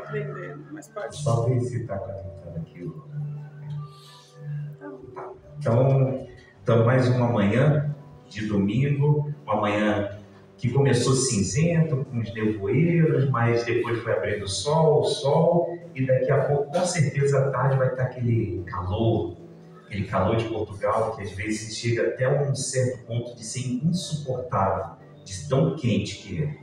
aprendendo, mas pode. Só ver se está conectado aqui. Então, mais uma manhã de domingo, uma manhã que começou cinzento, com os nevoeiros, mas depois foi abrindo o sol, e daqui a pouco, com certeza, à tarde vai estar aquele calor de Portugal, que às vezes chega até um certo ponto de ser insuportável, de tão quente que é.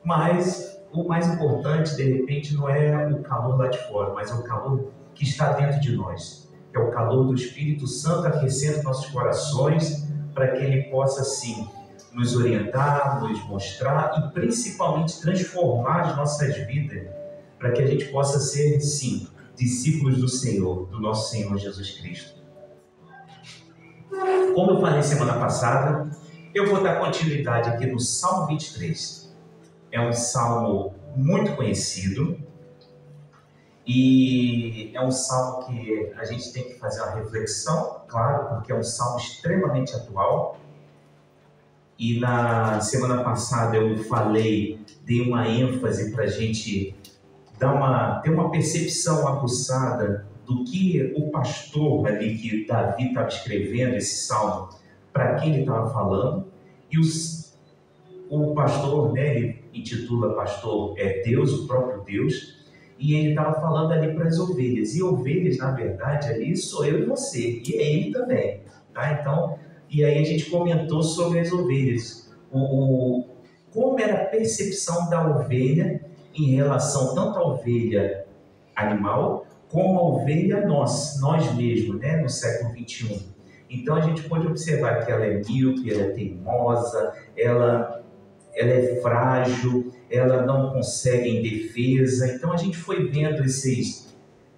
Mas o mais importante, de repente, não é o calor lá de fora, mas é o calor que está dentro de nós, que é o calor do Espírito Santo aquecendo nossos corações, para que Ele possa, sim, nos orientar, nos mostrar e principalmente transformar as nossas vidas, para que a gente possa ser, sim, discípulos do Senhor, do nosso Senhor Jesus Cristo. Como eu falei semana passada, eu vou dar continuidade aqui no Salmo 23. É um salmo muito conhecido e é um salmo que a gente tem que fazer uma reflexão, claro, porque é um salmo extremamente atual. E na semana passada eu dei uma ênfase para a gente ter uma percepção aguçada do que o pastor ali, que Davi estava escrevendo esse salmo, para quem ele estava falando. E o pastor, né, ele intitula pastor Deus, o próprio Deus, e ele estava falando ali para as ovelhas. E ovelhas, na verdade, ali sou eu e você, e é ele também, tá? Então, e aí a gente comentou sobre as ovelhas, como era a percepção da ovelha em relação tanto à ovelha animal, como à ovelha nós mesmos, né, no século XXI. Então a gente pode observar que ela é míope, ela é teimosa, ela é frágil, ela não consegue em defesa. Então a gente foi vendo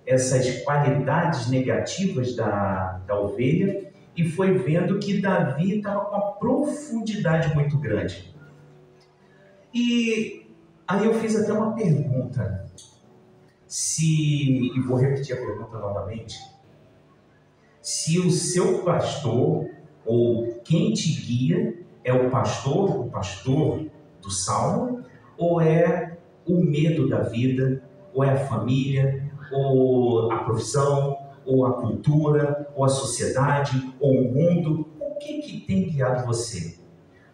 essas qualidades negativas da ovelha, e foi vendo que Davi estava com uma profundidade muito grande. E aí eu fiz até uma pergunta, e vou repetir a pergunta novamente, se o seu pastor, ou quem te guia, é o pastor do Salmo, ou é o medo da vida, ou é a família, ou a profissão, ou a cultura, ou a sociedade, ou o mundo? O que tem guiado você?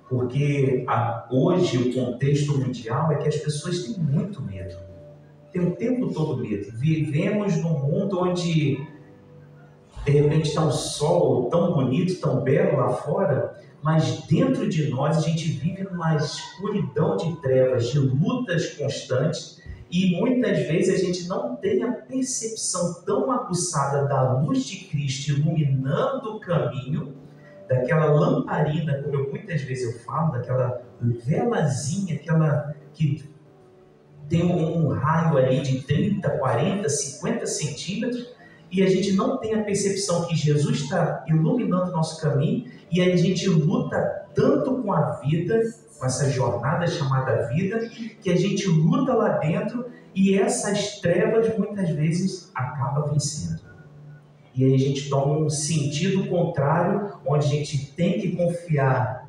Porque hoje o contexto mundial é que as pessoas têm muito medo. Tem o tempo todo medo. Vivemos num mundo onde, de repente, está um sol tão bonito, tão belo lá fora, mas dentro de nós a gente vive numa escuridão de trevas, de lutas constantes, e muitas vezes a gente não tem a percepção tão aguçada da luz de Cristo iluminando o caminho, daquela lamparina, como muitas vezes eu falo, daquela velazinha, aquela que tem um raio ali de 30, 40, 50 centímetros, e a gente não tem a percepção que Jesus está iluminando o nosso caminho, e a gente luta tanto com a vida, com essa jornada chamada vida, que a gente luta lá dentro, e essas trevas muitas vezes acabam vencendo. E aí a gente toma um sentido contrário, onde a gente tem que confiar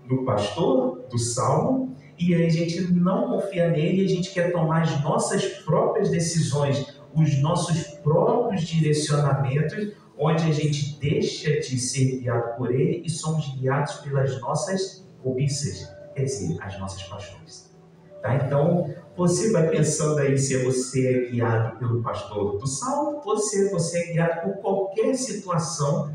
no pastor do Salmo, e aí a gente não confia nele, e a gente quer tomar as nossas próprias decisões, os nossos próprios direcionamentos, onde a gente deixa de ser guiado por ele e somos guiados pelas nossas cobiças, quer dizer, as nossas paixões. Tá? Então, você vai pensando aí se você é guiado pelo pastor do Salmo, ou se você é guiado por qualquer situação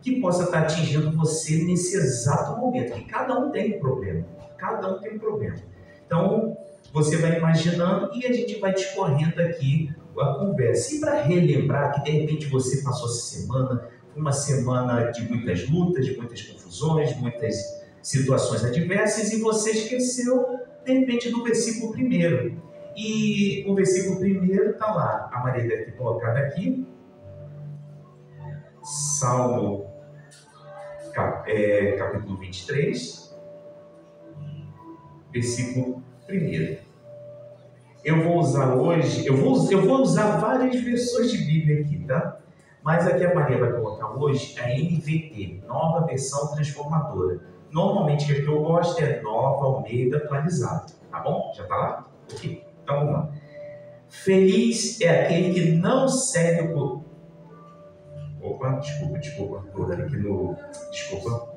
que possa estar atingindo você nesse exato momento, que cada um tem um problema. Então, você vai imaginando e a gente vai discorrendo aqui a conversa. E para relembrar que de repente você passou essa semana, uma semana de muitas lutas, de muitas confusões, muitas situações adversas, e você esqueceu, de repente, do versículo 1. E o versículo 1 está lá, a Maria deve ter colocado aqui, Salmo capítulo 23, versículo 1. Eu vou usar hoje, eu vou usar várias versões de Bíblia aqui, tá? Mas aqui a Maria vai colocar hoje a NVT, Nova Versão Transformadora. Normalmente a que eu gosto é Nova Almeida Atualizada, tá bom? Já tá lá? Ok, então vamos lá. Feliz é aquele que não segue o... Opa, desculpa. Desculpa.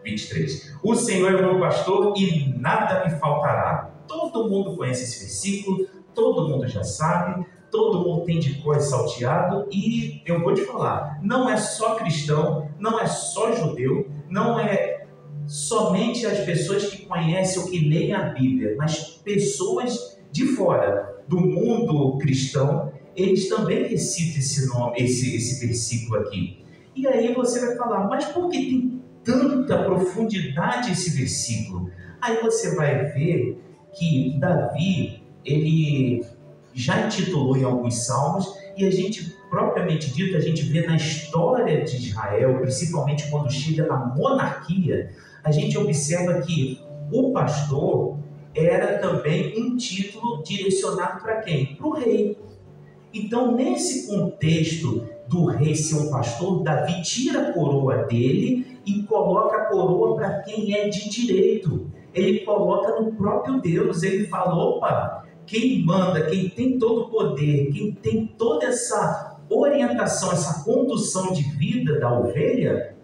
23. O Senhor é o meu pastor e nada me faltará. Todo mundo conhece esse versículo, todo mundo já sabe, todo mundo tem de cor salteado, e eu vou te falar, não é só cristão, não é só judeu, não é somente as pessoas que conhecem ou que leem a Bíblia, mas pessoas de fora do mundo cristão, eles também recitam esse versículo aqui. E aí você vai falar, mas por que tem tanta profundidade esse versículo? Aí você vai ver que Davi, ele já intitulou em alguns salmos, e a gente, propriamente dito, a gente vê na história de Israel, principalmente quando chega na monarquia, a gente observa que o pastor era também um título direcionado para quem? Para o rei. Então, nesse contexto do rei ser um pastor, Davi tira a coroa dele e coloca a coroa para quem é de direito. Ele coloca no próprio Deus. Ele fala, opa, quem manda, quem tem todo o poder, quem tem toda essa orientação, essa condução de vida da ovelha,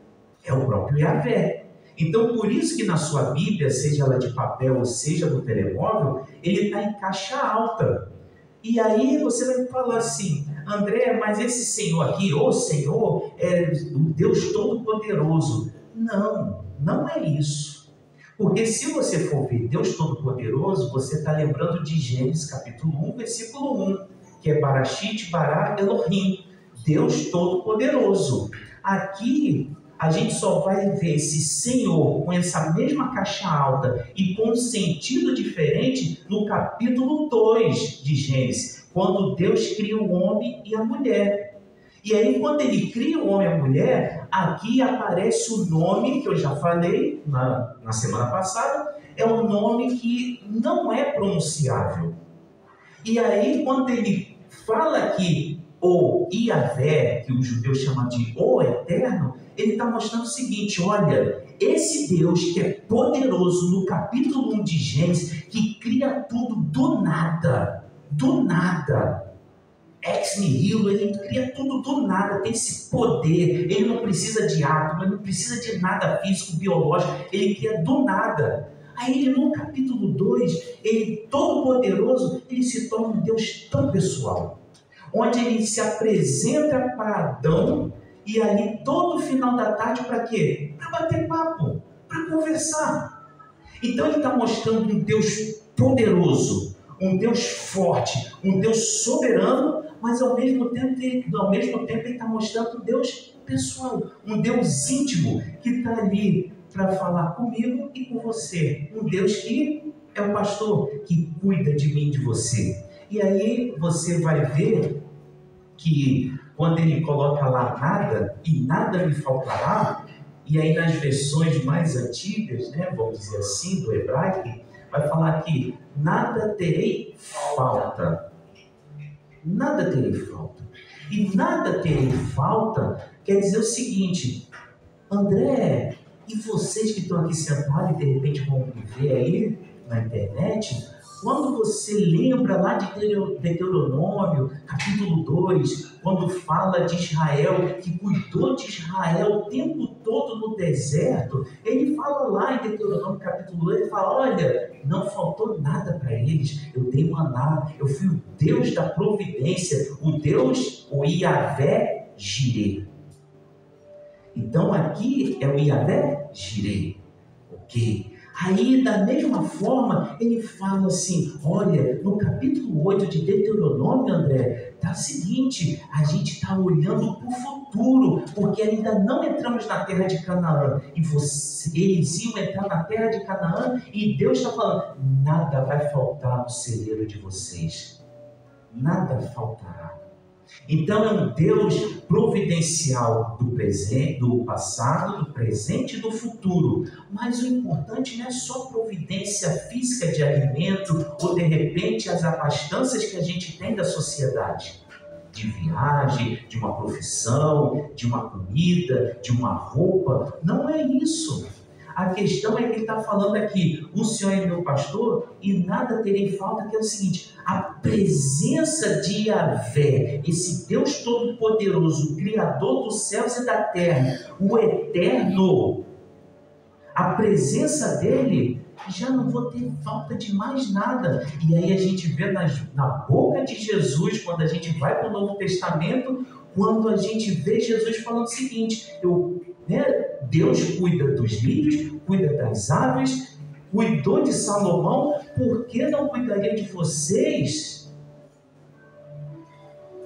é o próprio Yahvé. Então, por isso que na sua Bíblia, seja ela de papel ou seja do telemóvel, ele está em caixa alta. E aí você vai falar assim, André, mas esse Senhor aqui, o Senhor, é o Deus Todo-Poderoso. Não é isso. Porque se você for ver Deus Todo-Poderoso, você está lembrando de Gênesis capítulo 1, versículo 1, que é Barashit Bara Elohim, Deus Todo-Poderoso. Aqui a gente só vai ver esse Senhor com essa mesma caixa alta e com um sentido diferente no capítulo 2 de Gênesis, quando Deus cria o homem e a mulher. E aí, quando ele cria o homem e a mulher, aqui aparece o nome que eu já falei na semana passada, é um nome que não é pronunciável. E aí, quando ele fala aqui o Yahvé, que os judeus chamam de o Eterno, ele está mostrando o seguinte, olha, esse Deus que é poderoso no capítulo 1 de Gênesis, que cria tudo do nada, ex nihilo, ele cria tudo do nada, tem esse poder, ele não precisa de átomo, ele não precisa de nada físico, biológico, ele cria do nada. Aí ele, no capítulo 2, ele todo poderoso, ele se torna um Deus tão pessoal, onde ele se apresenta para Adão, e ali todo final da tarde para quê? Para bater papo, para conversar. Então ele está mostrando um Deus poderoso, um Deus forte, um Deus soberano, mas ao mesmo tempo ele está mostrando um Deus pessoal, um Deus íntimo, que está ali para falar comigo e com você. Um Deus que é o pastor, que cuida de mim e de você. E aí você vai ver que quando ele coloca lá nada, e nada me faltará, e aí nas versões mais antigas, né, vamos dizer assim, do hebraico, vai falar que nada terei falta. Nada terei falta. E nada terei falta quer dizer o seguinte, André, e vocês que estão aqui sentados e de repente vão me ver aí na internet, quando você lembra lá de Deuteronômio, capítulo 2, quando fala de Israel, que cuidou de Israel o tempo todo no deserto, ele fala lá em Deuteronômio, capítulo 2, ele fala, olha, não faltou nada para eles, eu dei maná, eu fui o Deus da providência, o Deus, o Yahvé Jireh. Então aqui é o Yahvé Jireh, ok? Aí, da mesma forma, ele fala assim, olha, no capítulo 8 de Deuteronômio, André, está o seguinte, a gente está olhando para o futuro, porque ainda não entramos na terra de Canaã, e eles iam entrar na terra de Canaã, e Deus está falando, nada vai faltar no celeiro de vocês, nada faltará. Então é um Deus providencial do presente, do passado, do presente e do futuro. Mas o importante não é só providência física de alimento ou de repente as abastanças que a gente tem da sociedade. De viagem, de uma profissão, de uma comida, de uma roupa. Não é isso. A questão é que ele está falando aqui, o Senhor é meu pastor e nada terei falta, que é o seguinte, a presença de Yahvé, esse Deus Todo-Poderoso, o Criador dos céus e da terra, o Eterno, a presença dele, já não vou ter falta de mais nada. E aí a gente vê na boca de Jesus, quando a gente vai para o Novo Testamento, quando a gente vê Jesus falando o seguinte, Deus cuida dos lírios, cuida das aves, cuidou de Salomão, por que não cuidaria de vocês?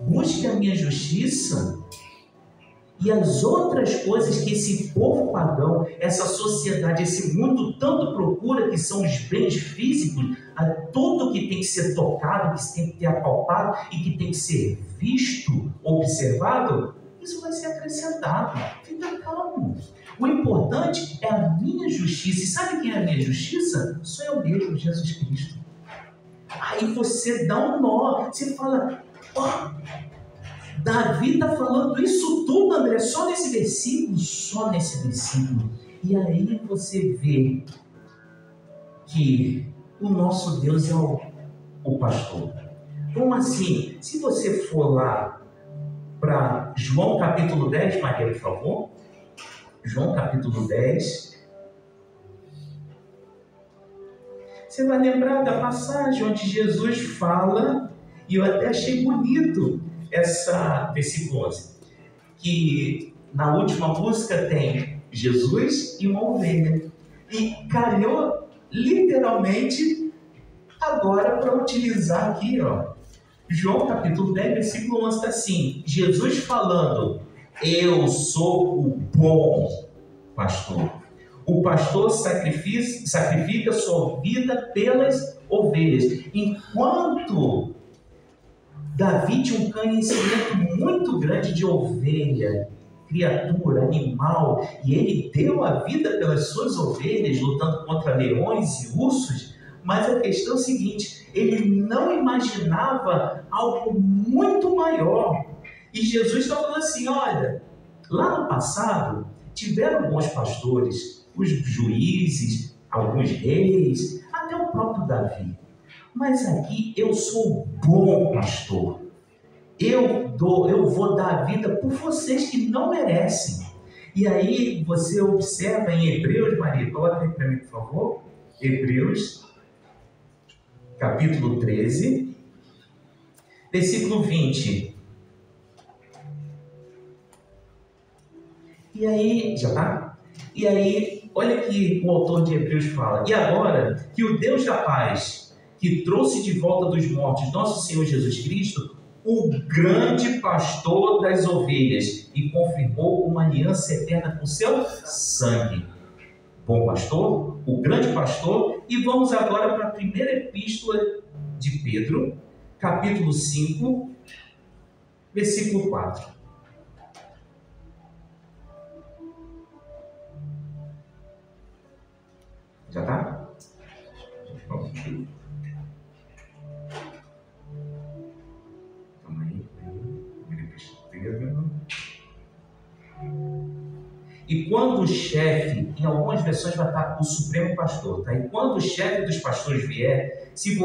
Busque a minha justiça. E as outras coisas que esse povo pagão, essa sociedade, esse mundo tanto procura, que são os bens físicos, tudo que tem que ser tocado, que tem que ser apalpado e que tem que ser visto, observado, isso vai ser acrescentado. Fica calmo. O importante é a minha justiça. E sabe quem é a minha justiça? Sou eu mesmo, Jesus Cristo. Aí você dá um nó, você fala, Davi está falando isso tudo, André, só nesse versículo? Só nesse versículo. E aí você vê que o nosso Deus é o pastor. Como assim? Se você for lá para João capítulo 10, Maria, por favor. João capítulo 10. Você vai lembrar da passagem onde Jesus fala, e eu até achei bonito essa versículo 11, que na última música tem Jesus e uma ovelha, e calhou literalmente agora para utilizar aqui, João capítulo 10, versículo 11 está assim, Jesus falando, eu sou o bom pastor, o pastor sacrifica sua vida pelas ovelhas. Enquanto Davi tinha um conhecimento muito grande de ovelha, criatura, animal, e ele deu a vida pelas suas ovelhas, lutando contra leões e ursos, mas a questão é o seguinte, ele não imaginava algo muito maior. E Jesus está falando assim, olha, lá no passado, tiveram bons pastores, os juízes, alguns reis, até o próprio Davi. Mas aqui eu sou o bom pastor. Eu vou dar a vida por vocês que não merecem. E aí você observa em Hebreus, Maria, coloca aí para mim, por favor. Hebreus, capítulo 13, versículo 20. E aí, já tá? E aí, olha que o autor de Hebreus fala. E agora, que o Deus da paz, que trouxe de volta dos mortos nosso Senhor Jesus Cristo, o grande pastor das ovelhas, e confirmou uma aliança eterna com seu sangue. Bom pastor, o grande pastor. E vamos agora para a primeira epístola de Pedro, capítulo 5, versículo 4. Já está? Calma aí. E quando o chefe, em algumas versões vai estar o supremo pastor, tá? E quando o chefe dos pastores vier, eu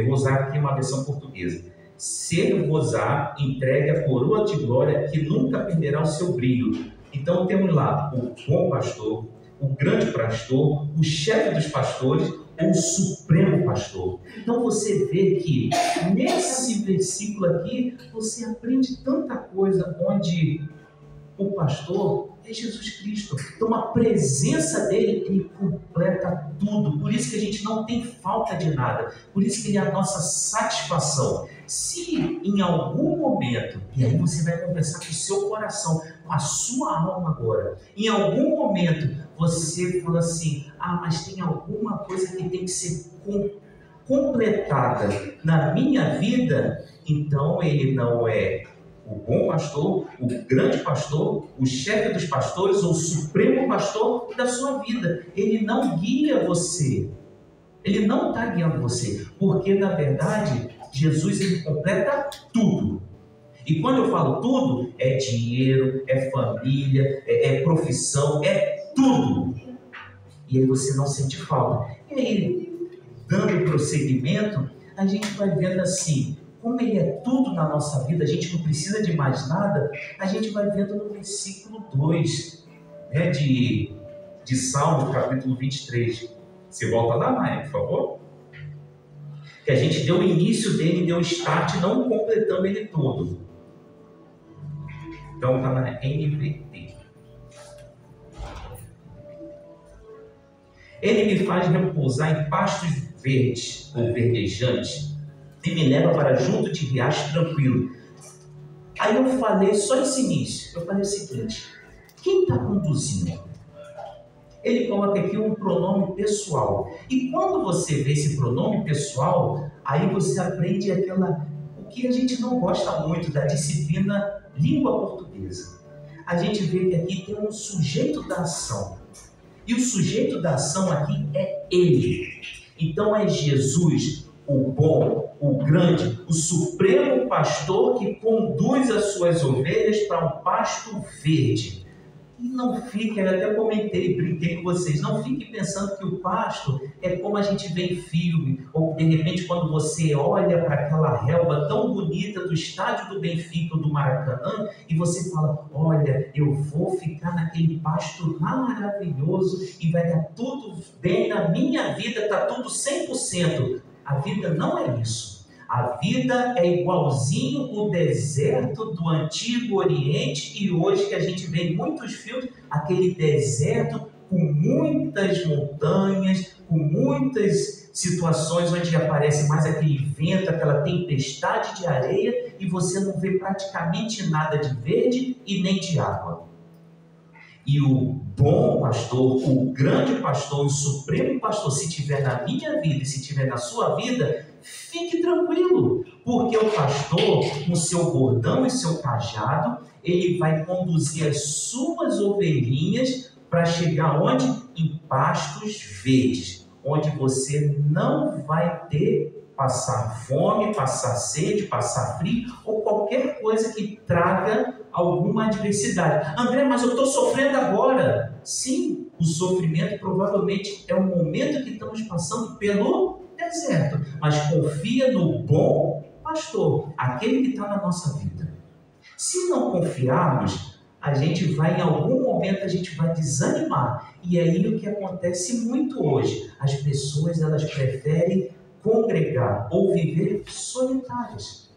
vou usar aqui uma versão portuguesa, ser-vos-á entregue a coroa de glória que nunca perderá o seu brilho. Então temos lá o bom pastor, o grande pastor, o chefe dos pastores ou o supremo pastor. Então você vê que nesse versículo aqui você aprende tanta coisa, onde o pastor é Jesus Cristo. Então a presença dele, ele completa tudo. Por isso que a gente não tem falta de nada. Por isso que ele é a nossa satisfação. Se em algum momento, e aí você vai conversar com o seu coração, com a sua alma agora, em algum momento você fala assim, mas tem alguma coisa que tem que ser completada na minha vida, então ele não é o bom pastor, o grande pastor, o chefe dos pastores ou o supremo pastor da sua vida. Ele não guia você. Ele não está guiando você. Porque, na verdade, Jesus ele completa tudo. E quando eu falo tudo, é dinheiro, é família, é profissão, é tudo. E aí você não sente falta. E aí, dando prosseguimento, a gente vai vendo assim, como ele é tudo na nossa vida, a gente não precisa de mais nada, a gente vai vendo no versículo 2, né, de Salmo, capítulo 23. Você volta lá, Maia, por favor? Que a gente deu o início dele, deu o start, não completando ele todo. Então está na NVT. Ele me faz repousar em pastos verdes ou verdejantes e me leva para junto de riacho tranquilo. Aí eu falei só esse início. Eu falei o seguinte: quem está conduzindo? Ele coloca aqui um pronome pessoal. E quando você vê esse pronome pessoal, aí você aprende o que a gente não gosta muito da disciplina língua portuguesa. A gente vê que aqui tem um sujeito da ação. E o sujeito da ação aqui é ele. Então é Jesus, o bom, o grande, o supremo pastor que conduz as suas ovelhas para um pasto verde. E não fique, eu até comentei, brinquei com vocês, não fique pensando que o pasto é como a gente vê em filme, ou de repente quando você olha para aquela relva tão bonita do estádio do Benfica ou do Maracanã, e você fala, olha, eu vou ficar naquele pasto maravilhoso e vai dar tudo bem na minha vida, está tudo 100%. A vida não é isso. A vida é igualzinho o deserto do Antigo Oriente e hoje que a gente vê em muitos filmes, aquele deserto com muitas montanhas, com muitas situações onde aparece mais aquele vento, aquela tempestade de areia e você não vê praticamente nada de verde e nem de água. E o bom pastor, o grande pastor, o supremo pastor, se tiver na minha vida e se tiver na sua vida, fique tranquilo, porque o pastor, com seu bordão e seu cajado, ele vai conduzir as suas ovelhinhas para chegar onde? Em pastos verdes, onde você não vai passar fome, passar sede, passar frio ou qualquer coisa que traga alguma adversidade. André, mas eu estou sofrendo agora. Sim, o sofrimento provavelmente é o momento que estamos passando pelo deserto, mas confia no bom pastor, aquele que está na nossa vida. Se não confiarmos, a gente vai, em algum momento, a gente vai desanimar. E aí o que acontece muito hoje, as pessoas elas preferem congregar ou viver solitárias.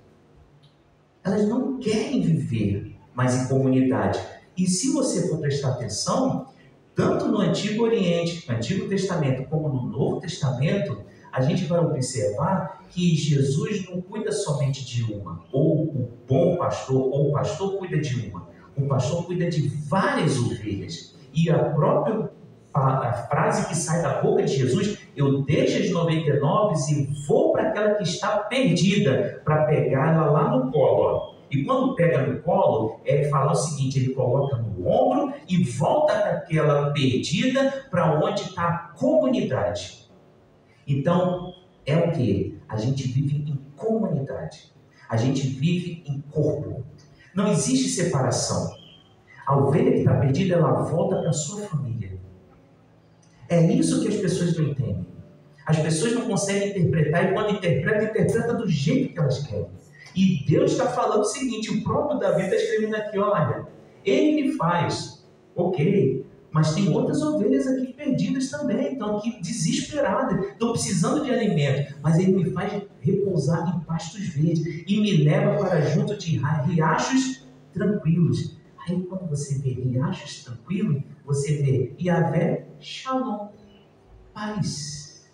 Elas não querem viver mais em comunidade. E se você for prestar atenção, tanto no Antigo Oriente, no Antigo Testamento, como no Novo Testamento, a gente vai observar que Jesus não cuida somente de uma, ou o bom pastor, ou o pastor cuida de uma. O pastor cuida de várias ovelhas. E a frase que sai da boca de Jesus, eu deixo as 99 e vou para aquela que está perdida, para pegar ela lá no colo. E quando pega no colo, é falar o seguinte, ele coloca no ombro e volta para aquela perdida para onde está a comunidade. Então, é o que? A gente vive em comunidade. A gente vive em corpo. Não existe separação. A ovelha que está perdida, ela volta para a sua família. É isso que as pessoas não entendem. As pessoas não conseguem interpretar e quando interpreta do jeito que elas querem. E Deus está falando o seguinte, o próprio Davi está escrevendo aqui, olha, ele me faz, ok, mas tem outras ovelhas aqui perdidas também, estão aqui desesperadas, estão precisando de alimento, mas ele me faz repousar em pastos verdes e me leva para junto de riachos tranquilos. Aí quando você vê riachos tranquilos, você vê Yahvé Shalom, paz.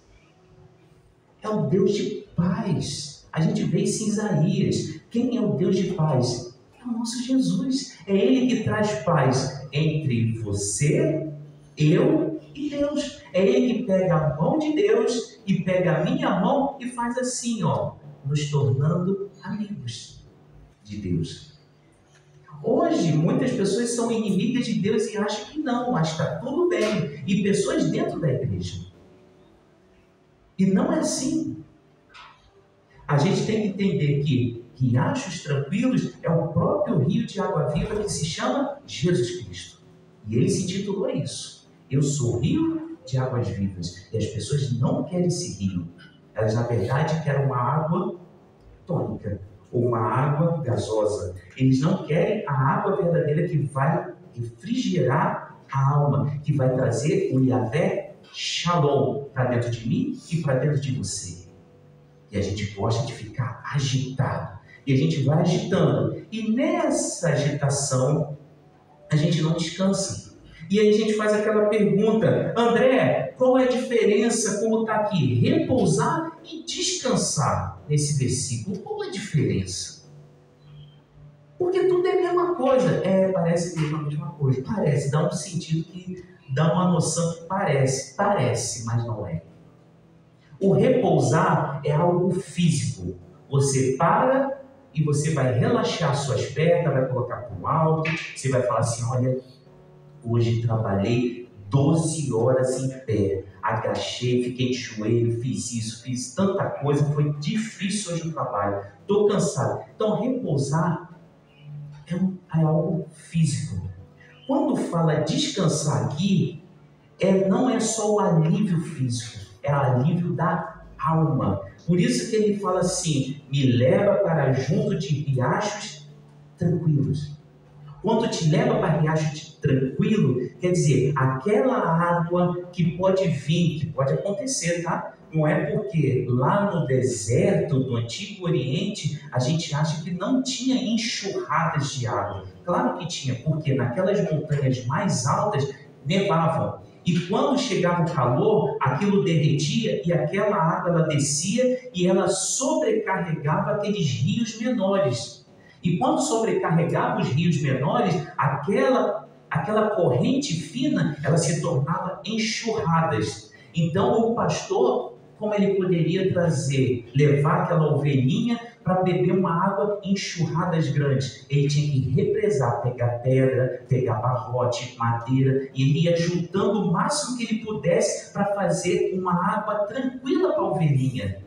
É o Deus de paz. A gente vê isso em Isaías. Quem é o Deus de paz? É o nosso Jesus. É Ele que traz paz entre você, eu e Deus. É Ele que pega a mão de Deus e pega a minha mão e faz assim, ó, nos tornando amigos de Deus. Hoje, muitas pessoas são inimigas de Deus e acham que não, mas está tudo bem. E pessoas dentro da igreja. E não é assim. A gente tem que entender que riachos tranquilos é o próprio rio de água viva que se chama Jesus Cristo. E ele se intitulou isso. Eu sou o rio de águas vivas. E as pessoas não querem esse rio. Elas, na verdade, querem uma água tônica ou uma água gasosa. Eles não querem a água verdadeira que vai refrigerar a alma, que vai trazer o Yahvé Shalom para dentro de mim e para dentro de você. E a gente gosta de ficar agitado. E a gente vai agitando. E nessa agitação, a gente não descansa. E aí a gente faz aquela pergunta: André, qual é a diferença, como está aqui, repousar e descansar nesse versículo? Qual é a diferença? Porque tudo é a mesma coisa. Parece mesmo a mesma coisa. Parece, dá um sentido que dá uma noção que parece, mas não é. O repousar é algo físico. Você para e você vai relaxar suas pernas, vai colocar para o alto, você vai falar assim: olha, hoje trabalhei 12 horas em pé, agachei, fiquei de joelho, fiz isso, fiz tanta coisa, foi difícil hoje o trabalho, estou cansado. Então, repousar é algo físico. Quando fala descansar aqui, não é só o alívio físico, é o alívio da alma. Por isso que ele fala assim: me leva para junto de riachos tranquilos. Quando te leva para riacho tranquilo, quer dizer, aquela água que pode vir, que pode acontecer, tá? Não é porque lá no deserto do Antigo Oriente a gente acha que não tinha enxurradas de água. Claro que tinha, porque naquelas montanhas mais altas nevavam. E quando chegava o calor, aquilo derretia e aquela água ela descia e ela sobrecarregava aqueles rios menores. E quando sobrecarregava os rios menores, aquela corrente fina, ela se tornava enxurradas. Então o pastor, como ele poderia levar aquela ovelhinha para beber uma água em enxurradas grandes? Ele tinha que represar, pegar pedra, pegar barrote, madeira, e ele ia juntando o máximo que ele pudesse para fazer uma água tranquila para a ovelhinha.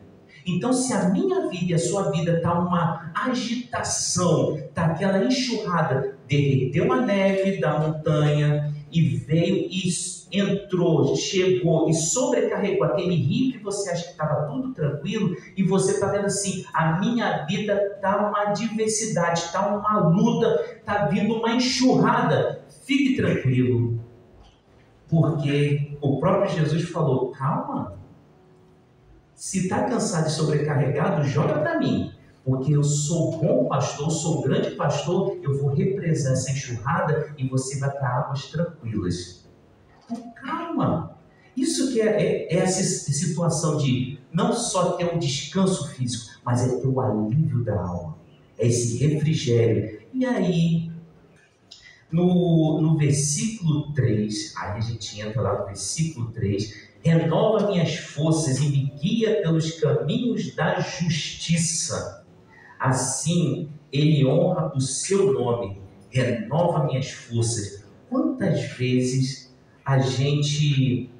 Então, se a minha vida e a sua vida está uma agitação, está aquela enxurrada, derreteu a neve da montanha e veio e entrou, chegou e sobrecarregou aquele rio que você acha que estava tudo tranquilo, e você está vendo assim: a minha vida está uma diversidade, está uma luta, está vindo uma enxurrada. Fique tranquilo, porque o próprio Jesus falou: calma. Se está cansado e sobrecarregado, joga para mim, porque eu sou bom pastor, sou grande pastor, eu vou represar essa enxurrada e você vai para águas tranquilas. Então, calma. Isso que é essa situação de não só ter um descanso físico, mas é ter o alívio da alma, é esse refrigério. E aí, no versículo 3, aí a gente entra lá no versículo 3, renova minhas forças e me guia pelos caminhos da justiça. Assim, ele honra o seu nome, renova minhas forças. Quantas vezes a gente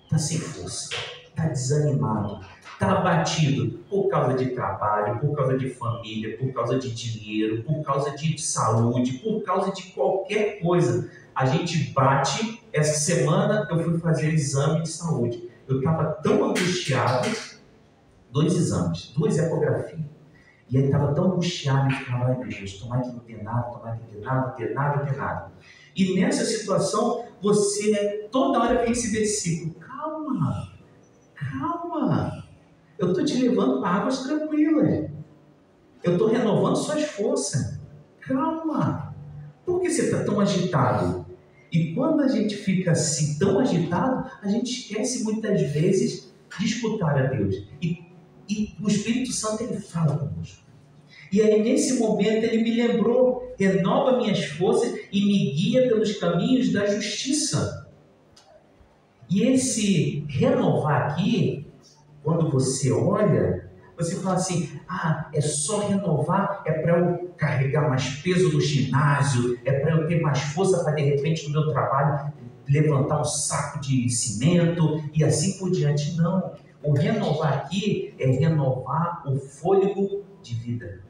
está sem força, está desanimado, está abatido por causa de trabalho, por causa de família, por causa de dinheiro, por causa de saúde, por causa de qualquer coisa. A gente bate. Essa semana eu fui fazer exame de saúde. Eu estava tão angustiado, 2 exames, 2 ecografias. E aí estava tão angustiado e ficava: ai meu Deus, tomara que não tenha nada, tomara que não tenha nada, não tenha nada. E nessa situação, você toda hora vem esse versículo: calma, calma. Eu estou te levando para águas tranquilas. Eu estou renovando suas forças. Calma. Por que você está tão agitado? E quando a gente fica assim tão agitado, a gente esquece muitas vezes de escutar a Deus. E o Espírito Santo, ele fala conosco. E aí nesse momento ele me lembrou: renova minhas forças e me guia pelos caminhos da justiça. E esse renovar aqui, quando você olha, você fala assim: é só renovar, é para eu carregar mais peso no ginásio, é para eu ter mais força para de repente no meu trabalho levantar um saco de cimento e assim por diante. Não, o renovar aqui é renovar o fôlego de vida.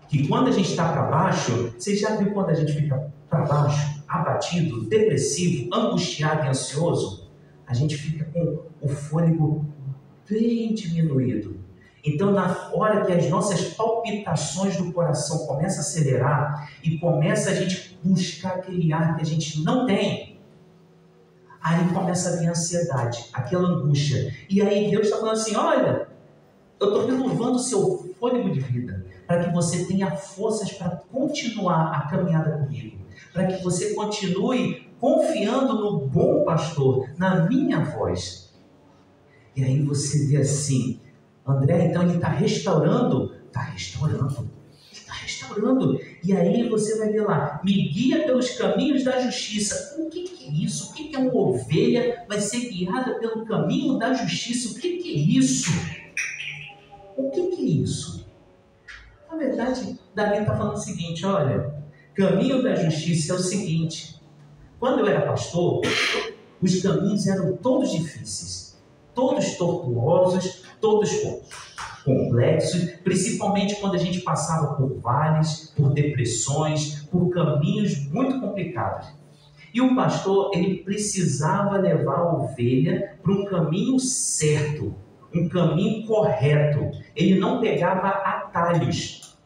Que quando a gente está para baixo, você já viu quando a gente fica para baixo, abatido, depressivo, angustiado e ansioso, a gente fica com o fôlego bem diminuído. Então, na hora que as nossas palpitações do coração começam a acelerar e começa a gente buscar aquele ar que a gente não tem, aí começa a vir a ansiedade, aquela angústia. E aí Deus está falando assim, olha, eu estou renovando o seu fôlego de vida, para que você tenha forças para continuar a caminhada comigo, para que você continue confiando no bom pastor, na minha voz. E aí você vê assim, André, então ele está restaurando. E aí você vai ver lá, me guia pelos caminhos da justiça. O que é isso? O que é uma ovelha vai ser guiada pelo caminho da justiça? O que é isso? O que é isso? Na verdade, Davi está falando o seguinte, olha, caminho da justiça é o seguinte, quando eu era pastor, os caminhos eram todos difíceis, todos tortuosos, todos complexos, principalmente quando a gente passava por vales, por depressões, por caminhos muito complicados. E o pastor, ele precisava levar a ovelha para um caminho certo, um caminho correto. Ele não pegava atalhos.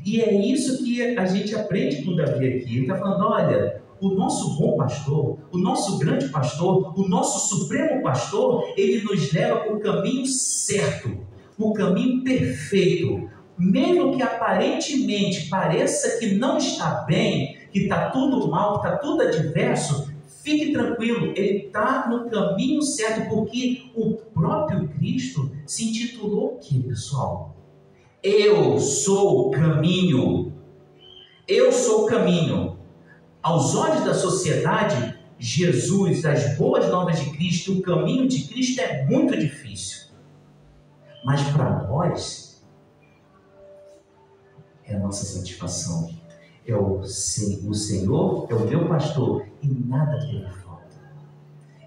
E é isso que a gente aprende com Davi aqui. Ele está falando, olha, o nosso bom pastor, o nosso grande pastor, o nosso supremo pastor, ele nos leva para o caminho certo, o caminho perfeito. Mesmo que aparentemente pareça que não está bem, que está tudo mal, que está tudo adverso, fique tranquilo, ele está no caminho certo, porque o próprio Cristo se intitulou o quê, pessoal? Eu sou o caminho. Eu sou o caminho. Aos olhos da sociedade, Jesus, as boas novas de Cristo, o caminho de Cristo é muito difícil. Mas para nós, é a nossa satisfação. O Senhor é o meu pastor e nada dele falta.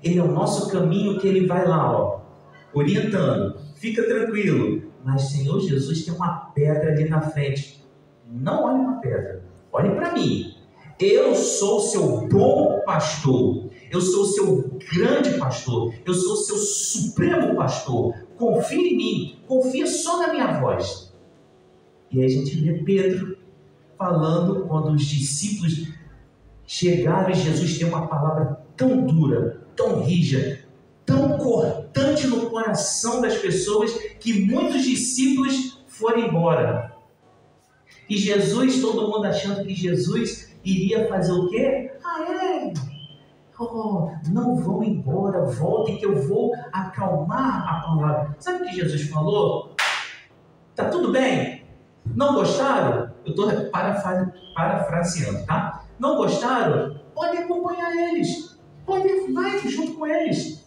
Ele é o nosso caminho que ele vai lá, orientando. Fica tranquilo. Mas Senhor Jesus tem uma pedra ali na frente. Não olhe para a pedra, olhe para mim. Eu sou o seu bom pastor. Eu sou o seu grande pastor. Eu sou o seu supremo pastor. Confie em mim. Confia só na minha voz. E aí a gente vê Pedro falando quando os discípulos chegaram e Jesus tem uma palavra tão dura, tão rija, tão cortante no coração das pessoas que muitos discípulos foram embora. E Jesus, todo mundo achando que Jesus iria fazer o quê? Não vão embora, voltem que eu vou acalmar a palavra. Sabe o que Jesus falou? Tá tudo bem? Não gostaram? Eu estou parafraseando, tá? Não gostaram? Pode acompanhar eles. Vai junto com eles.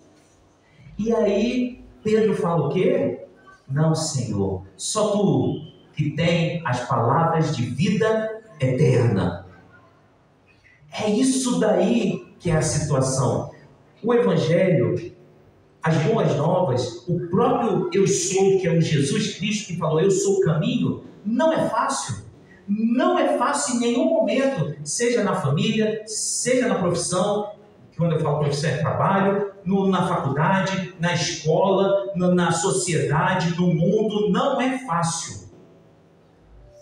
E aí, Pedro fala o quê? Não, Senhor, só tu que tem as palavras de vida eterna. É isso daí que é a situação. O Evangelho, as boas novas, o próprio eu sou, que é o Jesus Cristo que falou, eu sou o caminho, não é fácil. Não é fácil em nenhum momento, seja na família, seja na profissão, quando eu falo profissão é trabalho, na faculdade, na escola, na sociedade, no mundo, não é fácil.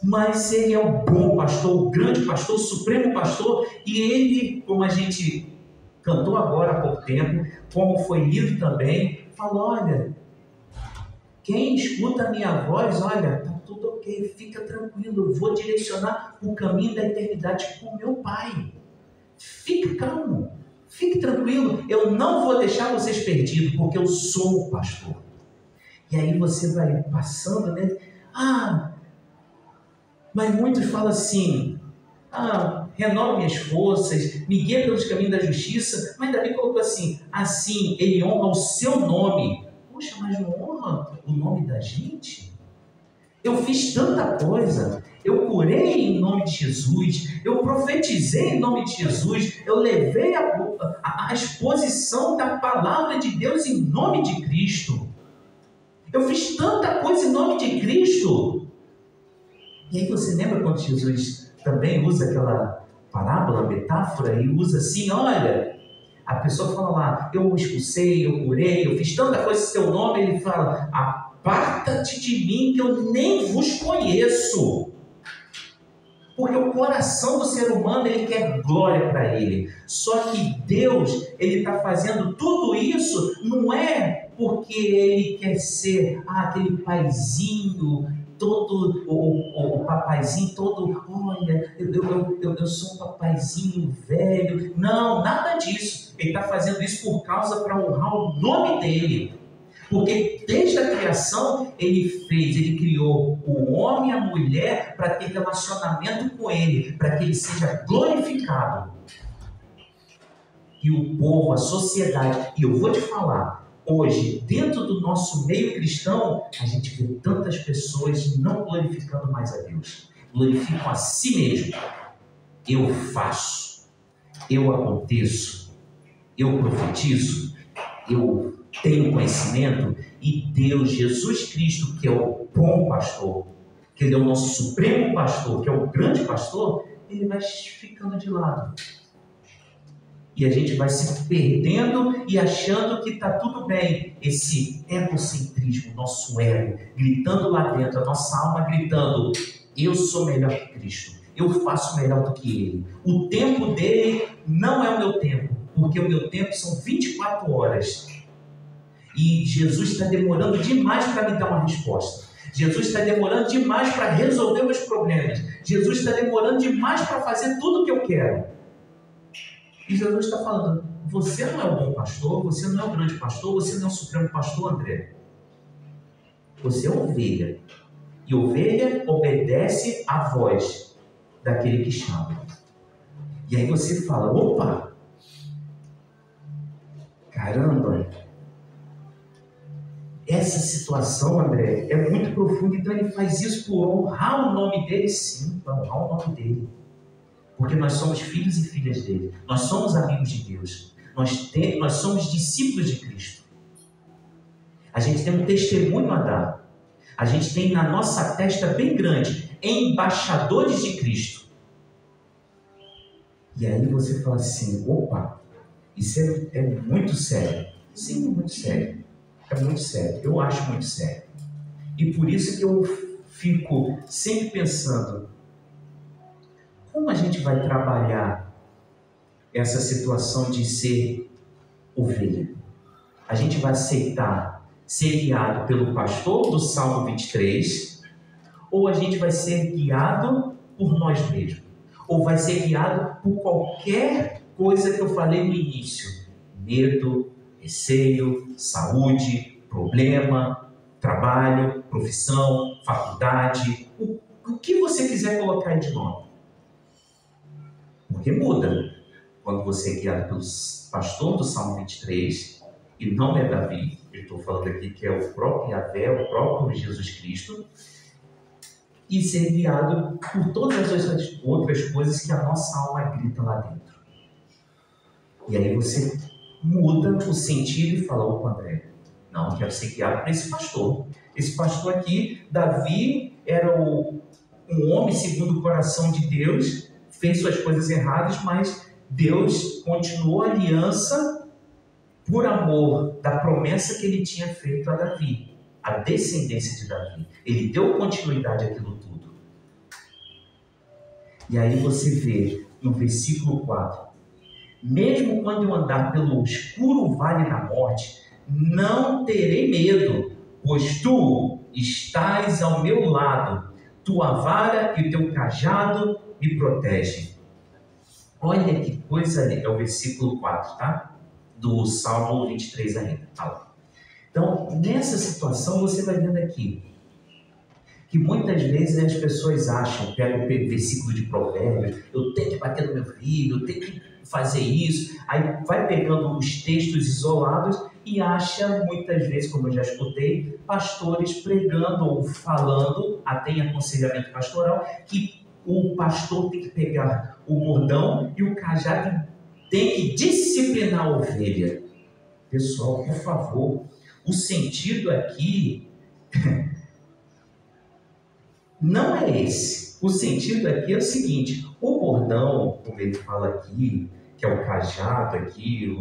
Mas ele é o bom pastor, o grande pastor, o supremo pastor, e ele, como a gente cantou agora há pouco tempo, como foi lido também, falou, olha, quem escuta a minha voz, olha, está tudo ok, fica tranquilo, eu vou direcionar o caminho da eternidade com o meu Pai. Fique calmo, fique tranquilo, eu não vou deixar vocês perdidos, porque eu sou o pastor. E aí você vai passando, né? Mas muitos falam assim, renova minhas forças, me guia pelos caminhos da justiça, mas Davi colocou assim ele honra o seu nome. Poxa, mas não honra o nome da gente? Eu fiz tanta coisa, eu curei em nome de Jesus, eu profetizei em nome de Jesus, eu levei a exposição da palavra de Deus em nome de Cristo. Eu fiz tanta coisa em nome de Cristo. E aí você lembra quando Jesus também usa parábola, metáfora, e usa assim, olha, a pessoa fala lá, eu expulsei, eu curei, eu fiz tanta coisa em seu nome, ele fala, aparta-te de mim que eu nem vos conheço. Porque o coração do ser humano, ele quer glória para ele. Só que Deus, ele está fazendo tudo isso, não é porque ele quer ser aquele paizinho, todo, o papaizinho todo, olha, eu sou um papaizinho velho. Não, nada disso. Ele está fazendo isso por causa para honrar o nome dele. Porque desde a criação ele criou o homem e a mulher para ter relacionamento com ele, para que ele seja glorificado. E o povo, a sociedade, e eu vou te falar, hoje, dentro do nosso meio cristão, a gente vê tantas pessoas não glorificando mais a Deus, glorificam a si mesmo. Eu faço, eu aconteço, eu profetizo, eu tenho conhecimento, e Deus, Jesus Cristo, que é o bom pastor, que ele é o nosso supremo pastor, que é o grande pastor, ele vai ficando de lado. E a gente vai se perdendo e achando que está tudo bem. Esse egocentrismo, nosso ego, gritando lá dentro, a nossa alma gritando, eu sou melhor que Cristo, eu faço melhor do que Ele. O tempo dele não é o meu tempo, porque o meu tempo são 24 horas. E Jesus está demorando demais para me dar uma resposta. Jesus está demorando demais para resolver meus problemas. Jesus está demorando demais para fazer tudo o que eu quero. E Jesus está falando, você não é o bom pastor, você não é o grande pastor, você não é o supremo pastor, André. Você é ovelha. E ovelha obedece à voz daquele que chama. E aí você fala, opa, caramba, essa situação, André, é muito profunda, então ele faz isso por honrar o nome dele, sim, para honrar o nome dele. Porque nós somos filhos e filhas dele, nós somos amigos de Deus, nós somos discípulos de Cristo. A gente tem um testemunho a dar, a gente tem na nossa testa bem grande, embaixadores de Cristo. E aí você fala assim, opa, isso é muito sério. Sim, é muito sério. É muito sério, eu acho muito sério. E por isso que eu fico sempre pensando, como a gente vai trabalhar essa situação de ser ovelha? A gente vai aceitar ser guiado pelo pastor do Salmo 23, ou a gente vai ser guiado por nós mesmos? Ou vai ser guiado por qualquer coisa que eu falei no início? Medo, receio, saúde, problema, trabalho, profissão, faculdade, o que você quiser colocar aí de nome. Porque muda. Quando você é guiado pelo pastor do Salmo 23, e não é Davi, eu estou falando aqui que é o próprio Yahvé, o próprio Jesus Cristo, e ser guiado por todas as outras coisas que a nossa alma grita lá dentro. E aí você muda o sentido e fala, opa, André, não, eu quero ser guiado para esse pastor. Esse pastor aqui, Davi, era um homem segundo o coração de Deus, fez suas coisas erradas, mas Deus continuou a aliança por amor da promessa que ele tinha feito a Davi, a descendência de Davi. Ele deu continuidade àquilo tudo. E aí você vê no versículo 4, mesmo quando eu andar pelo escuro vale da morte, não terei medo, pois tu estás ao meu lado, tua vara e o teu cajado me protegem. Olha que coisa ali, é o versículo 4, tá? Do Salmo 23 ainda. Tá. Então, nessa situação, você vai vendo aqui que muitas vezes as pessoas acham, pegam o versículo de Provérbios, eu tenho que bater no meu filho, eu tenho que fazer isso, aí vai pegando os textos isolados e acha muitas vezes, como eu já escutei, pastores pregando ou falando, até em aconselhamento pastoral, que o pastor tem que pegar o bordão e o cajado tem que disciplinar a ovelha. Pessoal, por favor, o sentido aqui não é esse. O sentido aqui é o seguinte: o bordão, como ele fala aqui, que é o cajado aqui,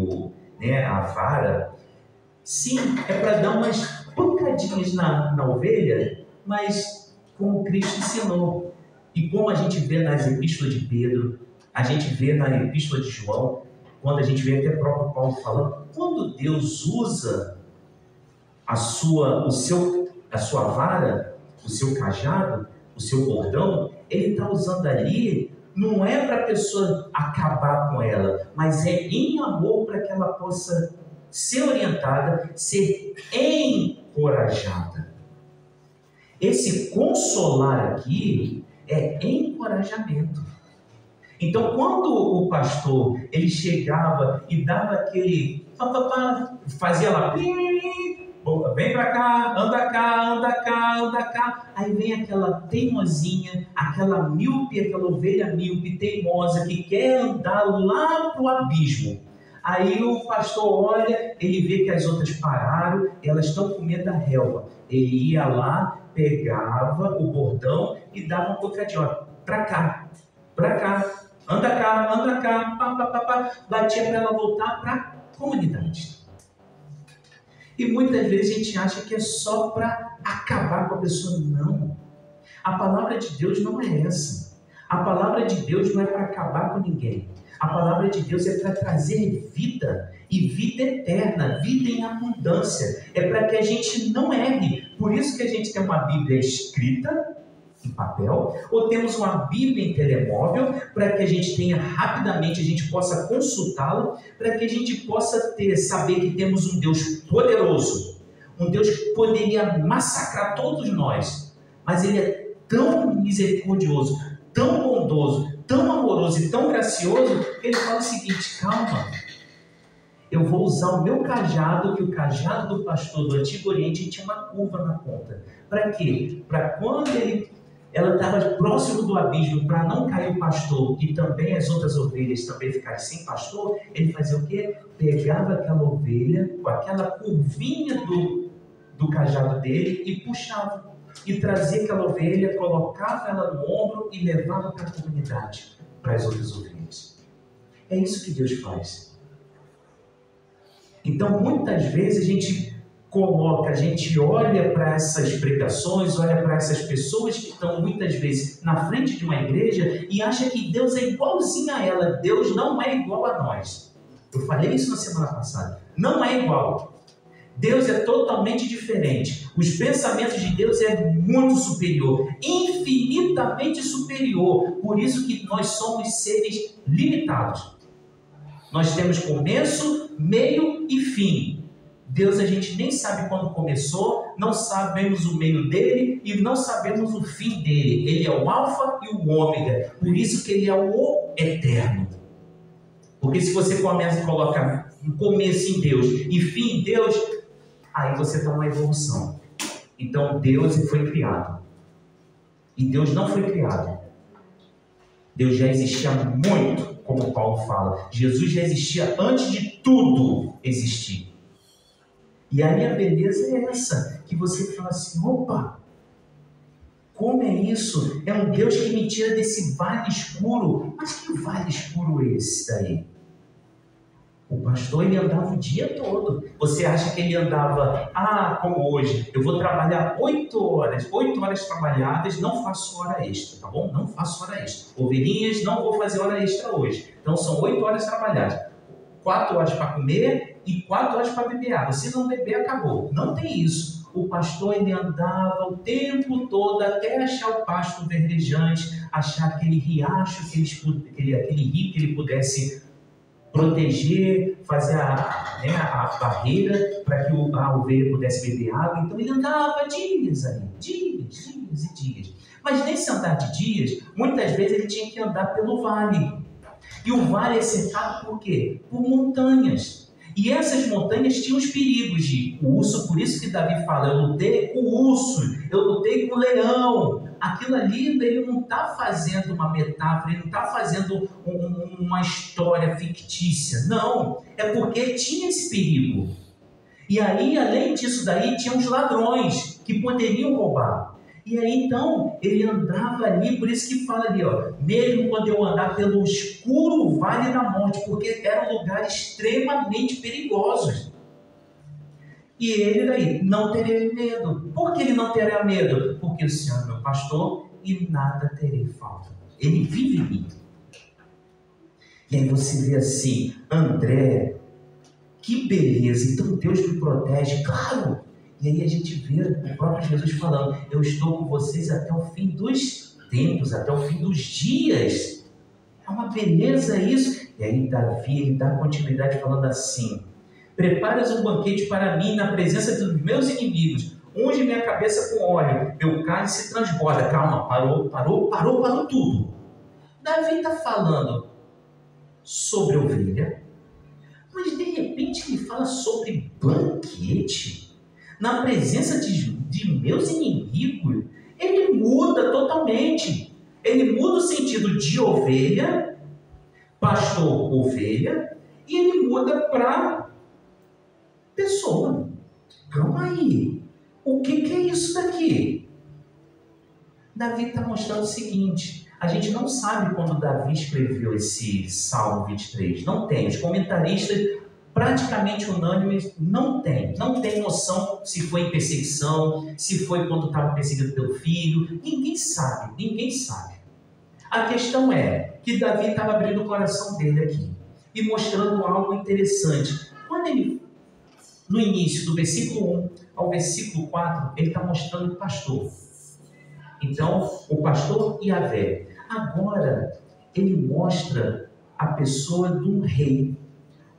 a vara, sim, é para dar umas pancadinhas na ovelha, mas como Cristo ensinou. E como a gente vê nas epístolas de Pedro, a gente vê na epístola de João, quando a gente vê até o próprio Paulo falando, quando Deus usa a sua vara, o seu cajado, o seu bordão, ele está usando ali, não é para a pessoa acabar com ela, mas é em amor para que ela possa ser orientada, ser encorajada. Esse consolar aqui é encorajamento. Então, quando o pastor ele chegava e dava aquele fazia lá, vem para cá, anda cá, anda cá, anda cá. Aí vem aquela teimosinha, aquela míope, aquela ovelha míope, teimosa, que quer andar lá para o abismo. Aí o pastor olha, ele vê que as outras pararam, elas estão com medo da relva. Ele ia lá, pegava o bordão e dava um bocadinho, para cá, anda cá, batia para ela voltar para a comunidade. E muitas vezes a gente acha que é só para acabar com a pessoa. Não. A palavra de Deus não é essa. A palavra de Deus não é para acabar com ninguém. A palavra de Deus é para trazer vida, e vida eterna, vida em abundância. É para que a gente não erre. Por isso que a gente tem uma Bíblia escrita em papel, ou temos uma Bíblia em telemóvel, para que a gente tenha rapidamente, a gente possa consultá-la, para que a gente possa saber que temos um Deus poderoso, um Deus que poderia massacrar todos nós, mas Ele é tão misericordioso, tão bondoso, tão amoroso e tão gracioso, que Ele fala o seguinte: calma, eu vou usar o meu cajado, que o cajado do pastor do Antigo Oriente tinha uma curva na ponta. Para quê? Para quando ela estava próximo do abismo, para não cair o pastor e também as outras ovelhas também ficarem sem pastor, ele fazia o quê? Pegava aquela ovelha com aquela curvinha do cajado dele e puxava. E trazia aquela ovelha, colocava ela no ombro e levava para a comunidade, para as outras ovelhas. É isso que Deus faz. Então, muitas vezes a gente olha para essas pregações, olha para essas pessoas que estão muitas vezes na frente de uma igreja e acha que Deus é igualzinho a ela. Deus não é igual a nós. Eu falei isso na semana passada. Não é igual. Deus é totalmente diferente. Os pensamentos de Deus é muito superior, infinitamente superior. Por isso que nós somos seres limitados. Nós temos começo, meio e fim. Deus a gente nem sabe quando começou, não sabemos o meio dele e não sabemos o fim dele. Ele é o alfa e o ômega, por isso que ele é o eterno. Porque se você começa a colocar um começo em Deus e fim em Deus, aí você está numa evolução. Então Deus foi criado. E Deus não foi criado. Deus já existia muito, como Paulo fala. Jesus já existia antes de tudo existir. E aí a beleza é essa, que você fala assim: opa, como é isso? É um Deus que me tira desse vale escuro. Mas que vale escuro é esse daí? O pastor, ele andava o dia todo. Você acha que ele andava, como hoje, eu vou trabalhar 8 horas trabalhadas, não faço hora extra, tá bom? Não faço hora extra. Ovelhinhas, não vou fazer hora extra hoje. Então são 8 horas trabalhadas. 4 horas para comer e 4 horas para beber água. Se não beber, acabou. Não tem isso. O pastor, ele andava o tempo todo até achar o pasto verdejante, achar aquele riacho, aquele rio que ele pudesse proteger, fazer a barreira para que a ovelha pudesse beber água. Então ele andava dias ali, dias e dias. Mas nesse andar de dias, muitas vezes ele tinha que andar pelo vale. E o vale é cercado por quê? Por montanhas. E essas montanhas tinham os perigos de urso, por isso que Davi fala: eu lutei com o urso, eu lutei com o leão. Aquilo ali, ele não está fazendo uma metáfora, ele não está fazendo uma história fictícia. Não, é porque tinha esse perigo. E aí, além disso daí, tinha os ladrões que poderiam roubar. E aí então, ele andava ali, por isso que fala ali, ó, mesmo quando eu andar pelo escuro vale da morte, porque eram lugares extremamente perigosos. E ele daí, não terei medo. Por que ele não terá medo? Porque o Senhor é meu pastor e nada terei falta. Ele vive em mim. E aí você vê assim, André, que beleza, então Deus me protege, claro. E aí a gente vê o próprio Jesus falando, eu estou com vocês até o fim dos tempos, até o fim dos dias. É uma beleza isso. E aí Davi, ele dá continuidade falando assim, preparas um banquete para mim na presença dos meus inimigos, unge minha cabeça com óleo, meu cálice transborda. Calma, parou tudo. Davi está falando sobre ovelha, mas de repente ele fala sobre banquete na presença de meus inimigos. Ele muda totalmente. Ele muda o sentido de ovelha, pastor, ovelha, e ele muda para pessoa. Calma aí. O que é isso daqui? Davi está mostrando o seguinte. A gente não sabe quando Davi escreveu esse Salmo 23. Não tem. Os comentaristas praticamente unânimes não tem noção se foi em perseguição, se foi quando estava perseguido pelo filho. Ninguém sabe. A questão é que Davi estava abrindo o coração dele aqui e mostrando algo interessante. Quando ele, no início do versículo 1 ao versículo 4, ele está mostrando o pastor. Então, o pastor Yahvé. Agora, ele mostra a pessoa de um rei,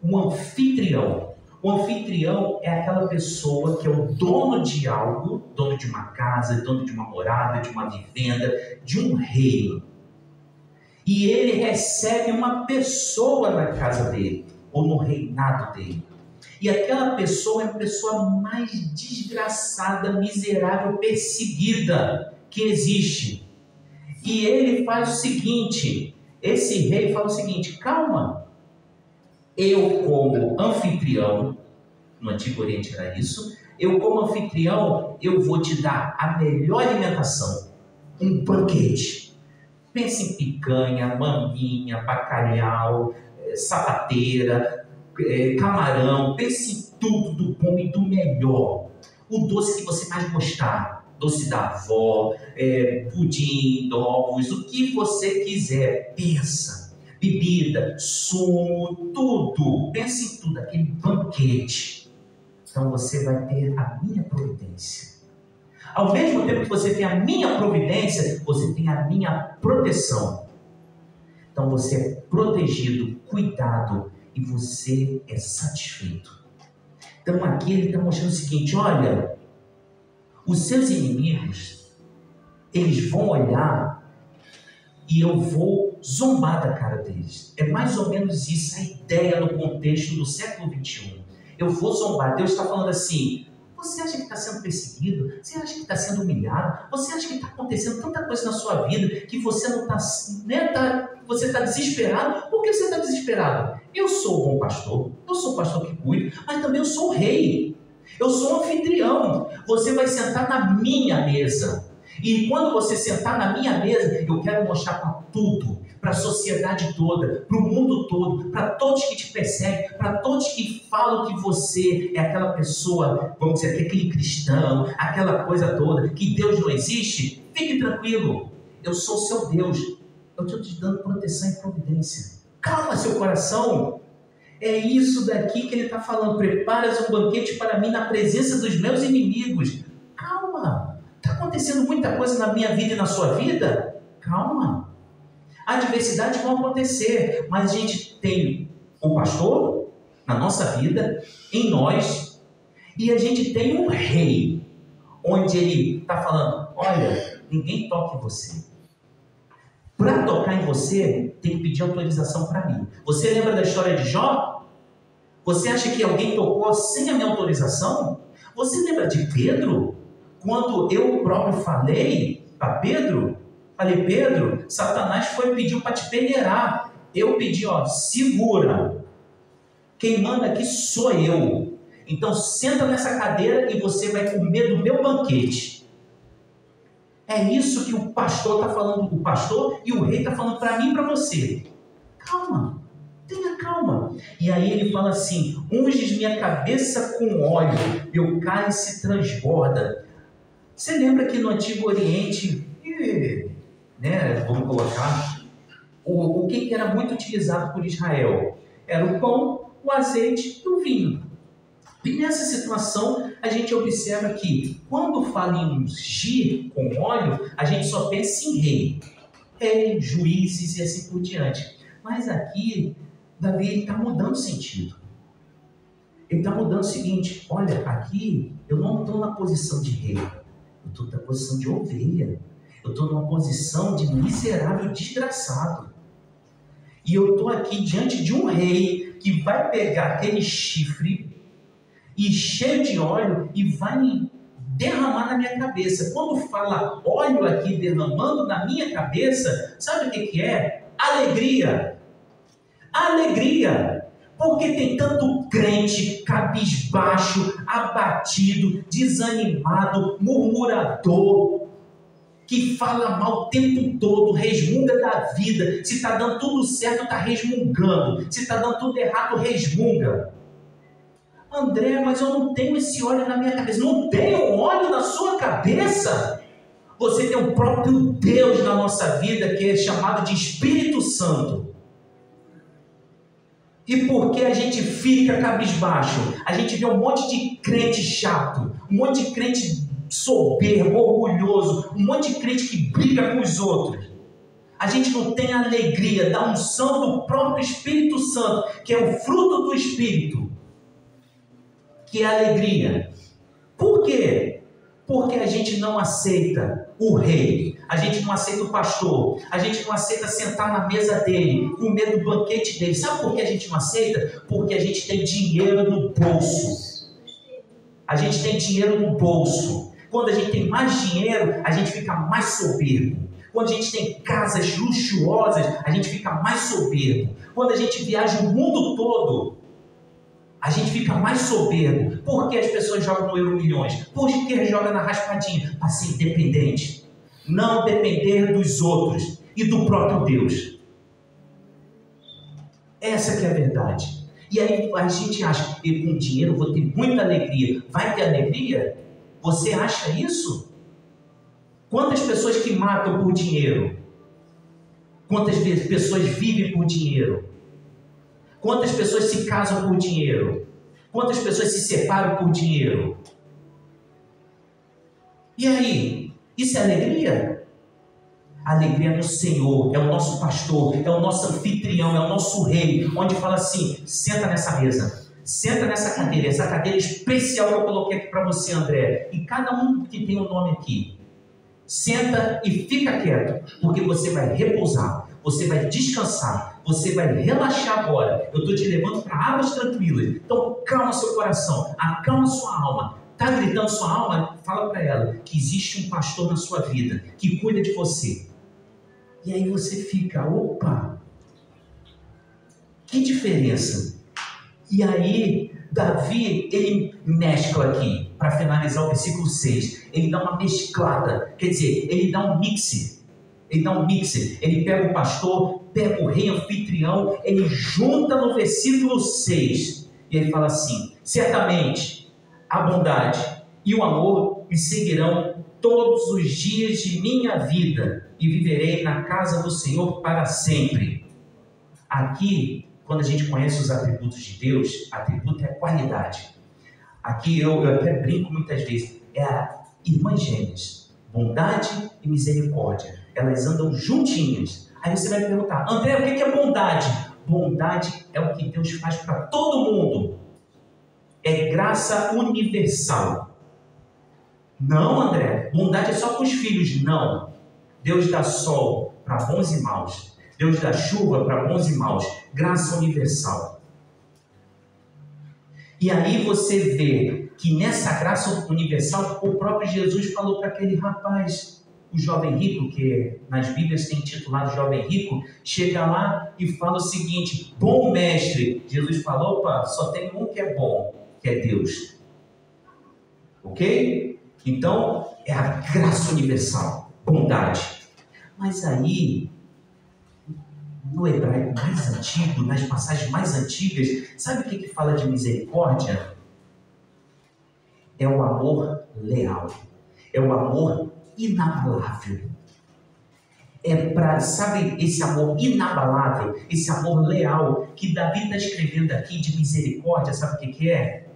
um anfitrião. O anfitrião é aquela pessoa que é o dono de algo, dono de uma casa, dono de uma morada, de uma vivenda, de um reino. E ele recebe uma pessoa na casa dele, ou no reinado dele. E aquela pessoa é a pessoa mais desgraçada, miserável, perseguida que existe. E ele faz o seguinte, esse rei fala o seguinte, calma, eu como anfitrião, no Antigo Oriente era isso, eu como anfitrião, eu vou te dar a melhor alimentação, um banquete. Pense em picanha, maminha, bacalhau, sapateira, camarão, pense em tudo do bom e do melhor. O doce que você mais gostar, doce da avó, pudim, ovos, o que você quiser, pensa. Bebida, sumo, tudo, pense em tudo, aquele banquete. Então você vai ter a minha providência. Ao mesmo tempo que você tem a minha providência, você tem a minha proteção. Então você é protegido, cuidado e você é satisfeito. Então aqui ele está mostrando o seguinte, olha, os seus inimigos, eles vão olhar e eu vou zombar da cara deles. É mais ou menos isso a ideia no contexto do século XXI. Eu vou zombar. Deus está falando assim, você acha que está sendo perseguido? Você acha que está sendo humilhado? Você acha que está acontecendo tanta coisa na sua vida que você não está, você está desesperado? Por que você está desesperado? Eu sou o bom pastor, eu sou o pastor que cuida, mas também eu sou o rei. Eu sou o anfitrião. Você vai sentar na minha mesa. E quando você sentar na minha mesa, eu quero mostrar para tudo, para a sociedade toda, para o mundo todo, para todos que te perseguem, para todos que falam que você é aquela pessoa, vamos dizer, aquele cristão, aquela coisa toda, que Deus não existe. Fique tranquilo, eu sou o seu Deus. Eu estou te dando proteção e providência. Calma seu coração. É isso daqui que ele está falando. Preparas um banquete para mim na presença dos meus inimigos. Calma. Está acontecendo muita coisa na minha vida e na sua vida? Calma. Adversidades vão acontecer, mas a gente tem o pastor na nossa vida, em nós, e a gente tem um rei, onde ele está falando, olha, ninguém toca em você. Para tocar em você, tem que pedir autorização para mim. Você lembra da história de Jó? Você acha que alguém tocou sem a minha autorização? Você lembra de Pedro? Quando eu próprio falei para Pedro, Pedro, Satanás foi e pediu para te peneirar. Eu pedi, segura. Quem manda aqui sou eu. Então senta nessa cadeira e você vai comer do meu banquete. É isso que o pastor está falando, o pastor e o rei está falando para mim e para você. Calma, tenha calma. E aí ele fala assim: unges minha cabeça com óleo, meu cálice transborda. Você lembra que no Antigo Oriente, vamos colocar, o que era muito utilizado por Israel? Era o pão, o azeite e o vinho. E nessa situação, a gente observa que, quando fala em ungir com óleo, a gente só pensa em rei, juízes e assim por diante. Mas aqui, Davi está mudando o sentido. Ele está mudando o seguinte: olha, aqui eu não estou na posição de rei, eu estou na posição de ovelha, eu estou numa posição de miserável desgraçado. E eu estou aqui diante de um rei que vai pegar aquele chifre e cheio de óleo e vai derramar na minha cabeça. Quando fala óleo aqui derramando na minha cabeça, sabe o que é? Alegria. Alegria. Porque tem tanto crente cabisbaixo, abatido, desanimado, murmurador, que fala mal o tempo todo, resmunga da vida. Se está dando tudo certo, está resmungando. Se está dando tudo errado, resmunga. André, mas eu não tenho esse óleo na minha cabeça. Não tenho óleo na sua cabeça? Você tem o próprio Deus na nossa vida, que é chamado de Espírito Santo. E por que a gente fica cabisbaixo? A gente vê um monte de crente chato, um monte de crente soberbo, orgulhoso, um monte de crente que briga com os outros. A gente não tem a alegria da unção do próprio Espírito Santo, que é o fruto do Espírito, que é a alegria. Por quê? Porque a gente não aceita o rei, a gente não aceita o pastor, a gente não aceita sentar na mesa dele, comer do banquete dele. Sabe por que a gente não aceita? Porque a gente tem dinheiro no bolso. A gente tem dinheiro no bolso. Quando a gente tem mais dinheiro, a gente fica mais soberbo. Quando a gente tem casas luxuosas, a gente fica mais soberbo. Quando a gente viaja o mundo todo, a gente fica mais soberbo. Por que as pessoas jogam no Euro Milhões? Por que jogam na raspadinha? Para ser independente. Não depender dos outros e do próprio Deus. Essa que é a verdade. E aí a gente acha que com dinheiro eu vou ter muita alegria. Vai ter alegria? Você acha isso? Quantas pessoas que matam por dinheiro? Quantas pessoas vivem por dinheiro? Quantas pessoas se casam por dinheiro? Quantas pessoas se separam por dinheiro? E aí? Isso é alegria? A alegria é no Senhor, é o nosso pastor, é o nosso anfitrião, é o nosso rei, onde fala assim: senta nessa mesa, senta nessa cadeira, essa cadeira especial que eu coloquei aqui para você, André, e cada um que tem um nome aqui. Senta e fica quieto, porque você vai repousar, você vai descansar, você vai relaxar agora. Eu estou te levando para águas tranquilas. Então calma seu coração, acalma sua alma. Está gritando sua alma? Fala para ela que existe um pastor na sua vida que cuida de você. E aí você fica: opa, que diferença. E aí Davi, ele mescla aqui, para finalizar o versículo 6, ele dá uma mesclada, quer dizer, ele dá um mix. Ele pega o pastor, pega o rei anfitrião, ele junta no versículo 6, e ele fala assim: certamente a bondade e o amor me seguirão todos os dias de minha vida, e viverei na casa do Senhor para sempre. Aqui, quando a gente conhece os atributos de Deus, atributo é qualidade. Aqui eu até brinco muitas vezes, é a irmãs gêmeas, bondade e misericórdia. Elas andam juntinhas. Aí você vai perguntar: André, o que é bondade? Bondade é o que Deus faz para todo mundo. É graça universal. Não, André, bondade é só para os filhos. Não. Deus dá sol para bons e maus. Deus dá chuva para bons e maus. Graça universal. E aí você vê que nessa graça universal, o próprio Jesus falou para aquele rapaz, o jovem rico, que nas Bíblias tem titulado jovem rico, chega lá e fala o seguinte: bom mestre. Jesus falou: opa, só tem um que é bom, que é Deus. Ok? Então, é a graça universal. bondade. Mas aí, no hebraico mais antigo, nas passagens mais antigas, sabe o que fala de misericórdia? É o amor leal, é o amor inabalável. Sabe, esse amor inabalável, esse amor leal, que Davi está escrevendo aqui de misericórdia, sabe o que é?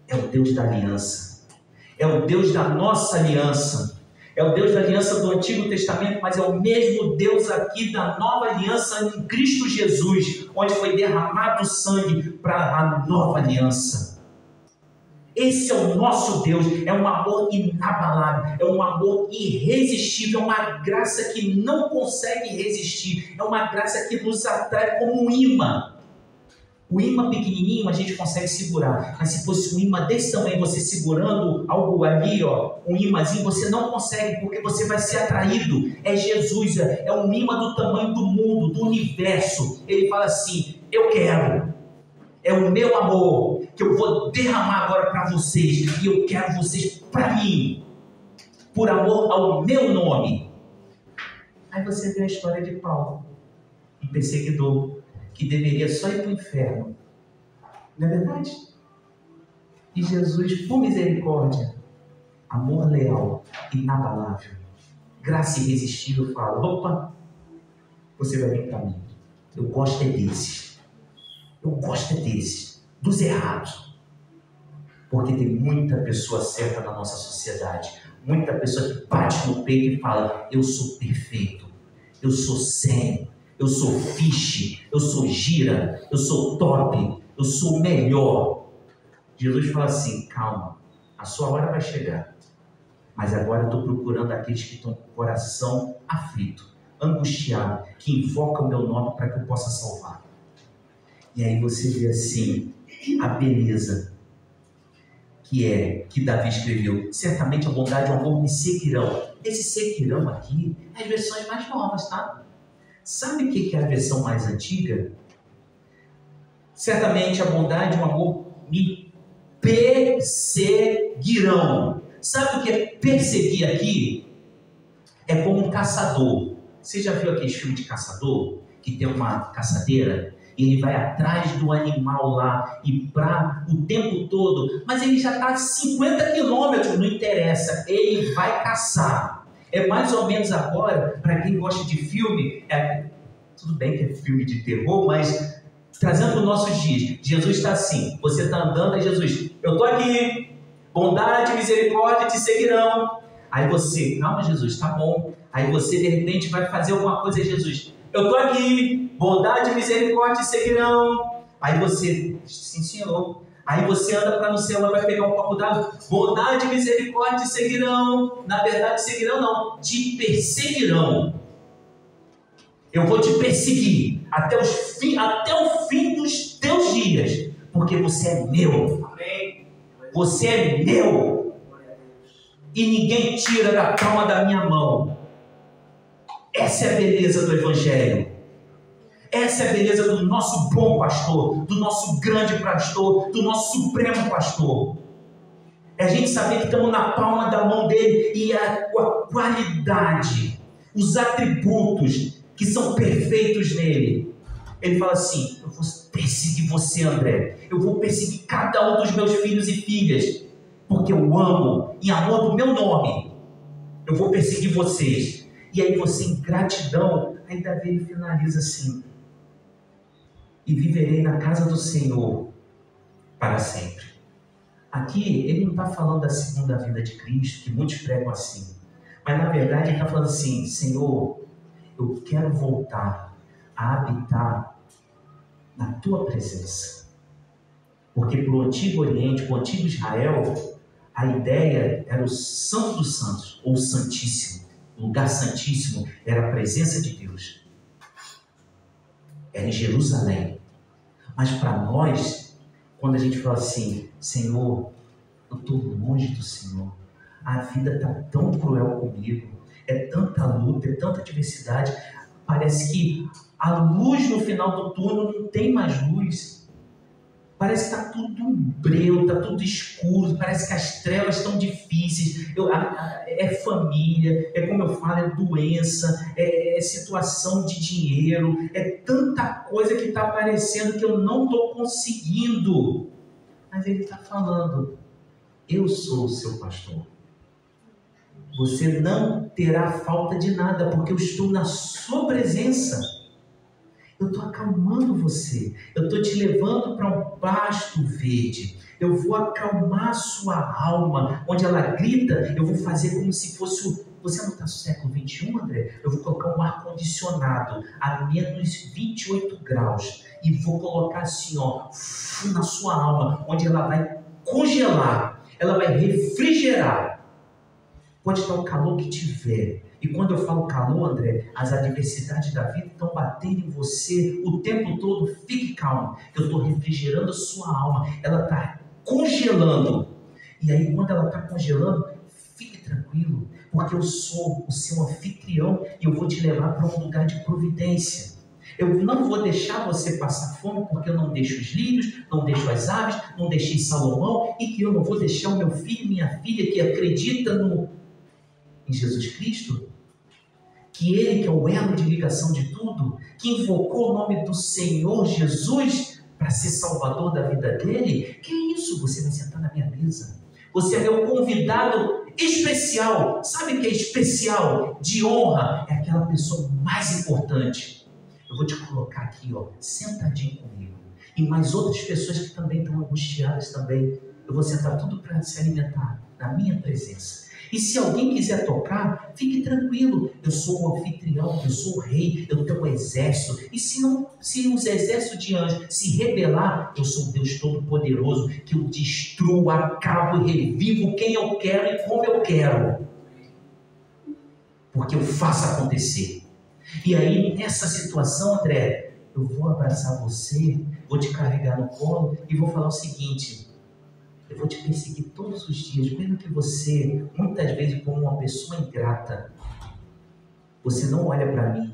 É o Deus da aliança, é o Deus da nossa aliança, é o Deus da aliança do Antigo Testamento, mas é o mesmo Deus aqui da nova aliança em Cristo Jesus, onde foi derramado o sangue para a nova aliança. Esse é o nosso Deus, é um amor inabalável, é um amor irresistível, é uma graça que não consegue resistir, é uma graça que nos atrai como um imã. O imã pequenininho a gente consegue segurar, mas se fosse um imã desse tamanho, você segurando algo ali, um imãzinho, você não consegue, porque você vai ser atraído. É Jesus, é um imã do tamanho do mundo, do universo. Ele fala assim, eu quero, é o meu amor, que eu vou derramar agora para vocês, e eu quero vocês para mim, por amor ao meu nome. Aí você vê a história de Paulo, um perseguidor, que deveria só ir para o inferno, não é verdade? E Jesus, por misericórdia, amor leal, inabalável, graça irresistível, fala, opa, você vai vir para mim, eu gosto é desses, dos errados, porque tem muita pessoa certa na nossa sociedade, muita pessoa que bate no peito e fala, eu sou perfeito, eu sou sério, eu sou fiche, eu sou gira, eu sou top, eu sou o melhor. Jesus fala assim, calma, a sua hora vai chegar, mas agora eu estou procurando aqueles que estão com o coração aflito, angustiado, que invocam o meu nome para que eu possa salvar. E aí você vê assim, a beleza que Davi escreveu. Certamente a bondade e o amor me seguirão. Esse seguirão aqui é as versões mais novas, tá? Sabe o que é a versão mais antiga? Certamente a bondade e o amor me perseguirão. Sabe o que é perseguir aqui? É como um caçador. Você já viu aqueles filmes de caçador? Que tem uma caçadeira? E ele vai atrás do animal lá e para o tempo todo, mas ele já está a 50 quilômetros, não interessa, ele vai caçar. É mais ou menos agora, para quem gosta de filme, tudo bem que é filme de terror, mas trazendo para os nossos dias, Jesus está assim, você está andando, aí Jesus, eu estou aqui, bondade e misericórdia te seguirão. Aí você, calma Jesus, tá bom. Aí você de repente vai fazer alguma coisa, aí Jesus, eu estou aqui, bondade e misericórdia te seguirão. Aí você, sim senhor. Aí você anda para no céu, vai pegar um copo d'água, bondade e misericórdia te seguirão. Na verdade, seguirão não, te perseguirão. Eu vou te perseguir até o fim dos teus dias, porque você é meu. Amém. Você é meu. E ninguém tira da palma da minha mão. Essa é a beleza do Evangelho. Essa é a beleza do nosso bom pastor, do nosso grande pastor, do nosso supremo pastor. É a gente saber que estamos na palma da mão dele e a qualidade, os atributos que são perfeitos nele. Ele fala assim, eu vou perseguir você, André. Eu vou perseguir cada um dos meus filhos e filhas, porque eu amo, em amor do meu nome. Eu vou perseguir vocês. E aí você, em gratidão, aí Davi finaliza assim, e viverei na casa do Senhor para sempre. Aqui ele não está falando da segunda vinda de Cristo, que muitos pregam assim, mas na verdade ele está falando assim, Senhor, eu quero voltar a habitar na tua presença, porque para o Antigo Oriente, para o Antigo Israel, a ideia era o Santo dos Santos, ou Santíssimo. O lugar santíssimo era a presença de Deus. Era em Jerusalém. Mas para nós, quando a gente fala assim, Senhor, eu estou longe do Senhor. A vida está tão cruel comigo. É tanta luta, é tanta adversidade. Parece que a luz no final do túnel não tem mais luz. Parece que está tudo um breu, está tudo escuro, parece que as trevas estão difíceis. É família, é como eu falo, é doença, é situação de dinheiro, é tanta coisa que está aparecendo que eu não estou conseguindo. Mas ele está falando, eu sou o seu pastor. Você não terá falta de nada, porque eu estou na sua presença. Eu estou acalmando você. Eu estou te levando para um pasto verde. Eu vou acalmar a sua alma. Onde ela grita, eu vou fazer como se fosse... Você não está no século XXI, André? Eu vou colocar um ar-condicionado a menos 28 graus. E vou colocar assim, ó, na sua alma, onde ela vai congelar. Ela vai refrigerar. Pode estar o calor que tiver. E quando eu falo calor, André, as adversidades da vida estão batendo em você o tempo todo. Fique calmo. Eu estou refrigerando a sua alma. Ela está congelando. E aí, quando ela está congelando, fique tranquilo. Porque eu sou o seu anfitrião e eu vou te levar para um lugar de providência. Eu não vou deixar você passar fome, porque eu não deixo os lírios, não deixo as aves, não deixei Salomão, e que eu não vou deixar o meu filho e minha filha que acredita em Jesus Cristo, que Ele que é o elo de ligação de tudo, que invocou o nome do Senhor Jesus para ser salvador da vida dele. Que isso? Você vai sentar na minha mesa. Você é meu convidado especial. Sabe o que é especial? De honra. É aquela pessoa mais importante. Eu vou te colocar aqui, ó, sentadinho comigo. E mais outras pessoas que também estão angustiadas também. Eu vou sentar tudo para se alimentar na minha presença. E se alguém quiser tocar, fique tranquilo. Eu sou o anfitrião, eu sou o rei, eu tenho um exército. E se os exércitos de anjos se rebelar, eu sou o Deus Todo-Poderoso, que eu destruo, acabo e revivo quem eu quero e como eu quero. Porque eu faço acontecer. E aí, nessa situação, André, eu vou abraçar você, vou te carregar no colo e vou falar o seguinte: eu vou te perseguir todos os dias, mesmo que você, muitas vezes, como uma pessoa ingrata, você não olha para mim,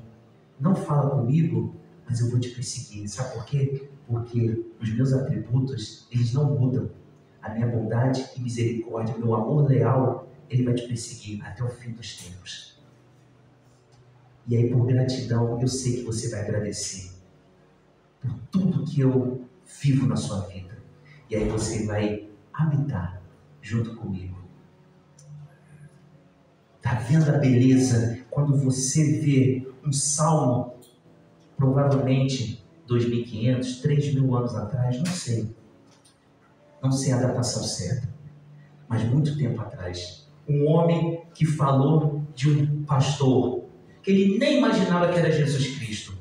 não fala comigo, mas eu vou te perseguir. Sabe por quê? Porque os meus atributos, eles não mudam. A minha bondade e misericórdia, meu amor leal, ele vai te perseguir até o fim dos tempos. E aí, por gratidão, eu sei que você vai agradecer por tudo que eu vivo na sua vida. E aí você vai habitar junto comigo. Está vendo a beleza? Quando você vê um salmo, provavelmente 2.500, 3.000 anos atrás, não sei a datação certa, mas muito tempo atrás, um homem que falou de um pastor, que ele nem imaginava que era Jesus Cristo.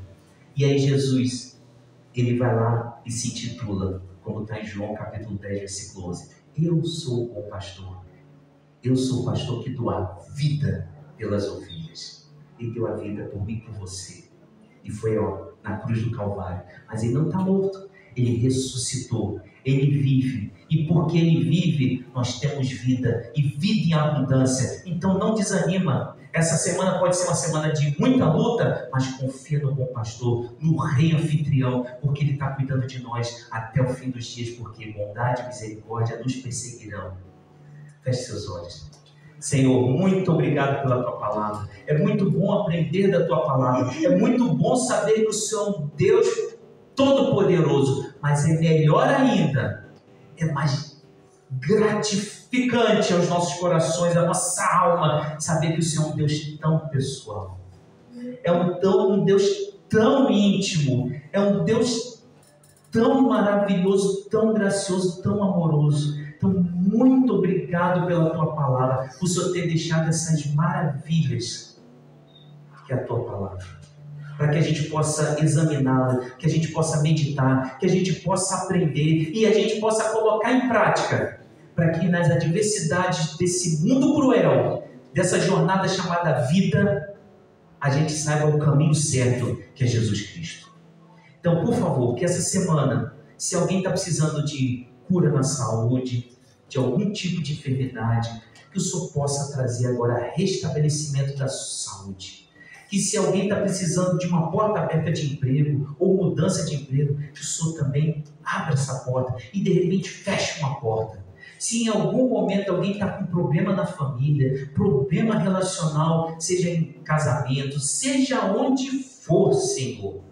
E aí Jesus, ele vai lá e se intitula, como está em João capítulo 10, versículo 11. Eu sou o bom pastor. Eu sou o pastor que dou a vida pelas ovelhas. Ele deu a vida por mim e por você. E foi na cruz do Calvário. Mas ele não está morto. Ele ressuscitou. Ele vive. E porque ele vive, nós temos vida. E vida em abundância. Então não desanima. Essa semana pode ser uma semana de muita luta, mas confia no bom pastor, no rei anfitrião, porque ele está cuidando de nós até o fim dos dias, porque bondade e misericórdia nos perseguirão. Feche seus olhos. Senhor, muito obrigado pela tua palavra. É muito bom aprender da tua palavra. É muito bom saber que o Senhor é um Deus todo-poderoso, mas é melhor ainda, é mais gratificante aos nossos corações, à nossa alma, saber que o Senhor é um Deus tão pessoal, é um Deus tão íntimo, é um Deus tão maravilhoso, tão gracioso, tão amoroso. Então, muito obrigado pela tua palavra, por Senhor ter deixado essas maravilhas que é a tua palavra, para que a gente possa examiná-la, que a gente possa meditar, que a gente possa aprender e a gente possa colocar em prática, para que nas adversidades desse mundo cruel, dessa jornada chamada vida, a gente saiba o caminho certo, que é Jesus Cristo. Então, por favor, que essa semana, se alguém está precisando de cura na saúde, de algum tipo de enfermidade, que o Senhor possa trazer agora restabelecimento da saúde, Que se alguém está precisando de uma porta aberta de emprego ou mudança de emprego, que o Senhor também abra essa porta e de repente feche uma porta. Se em algum momento alguém está com problema na família, problema relacional, seja em casamento, seja onde for, Senhor,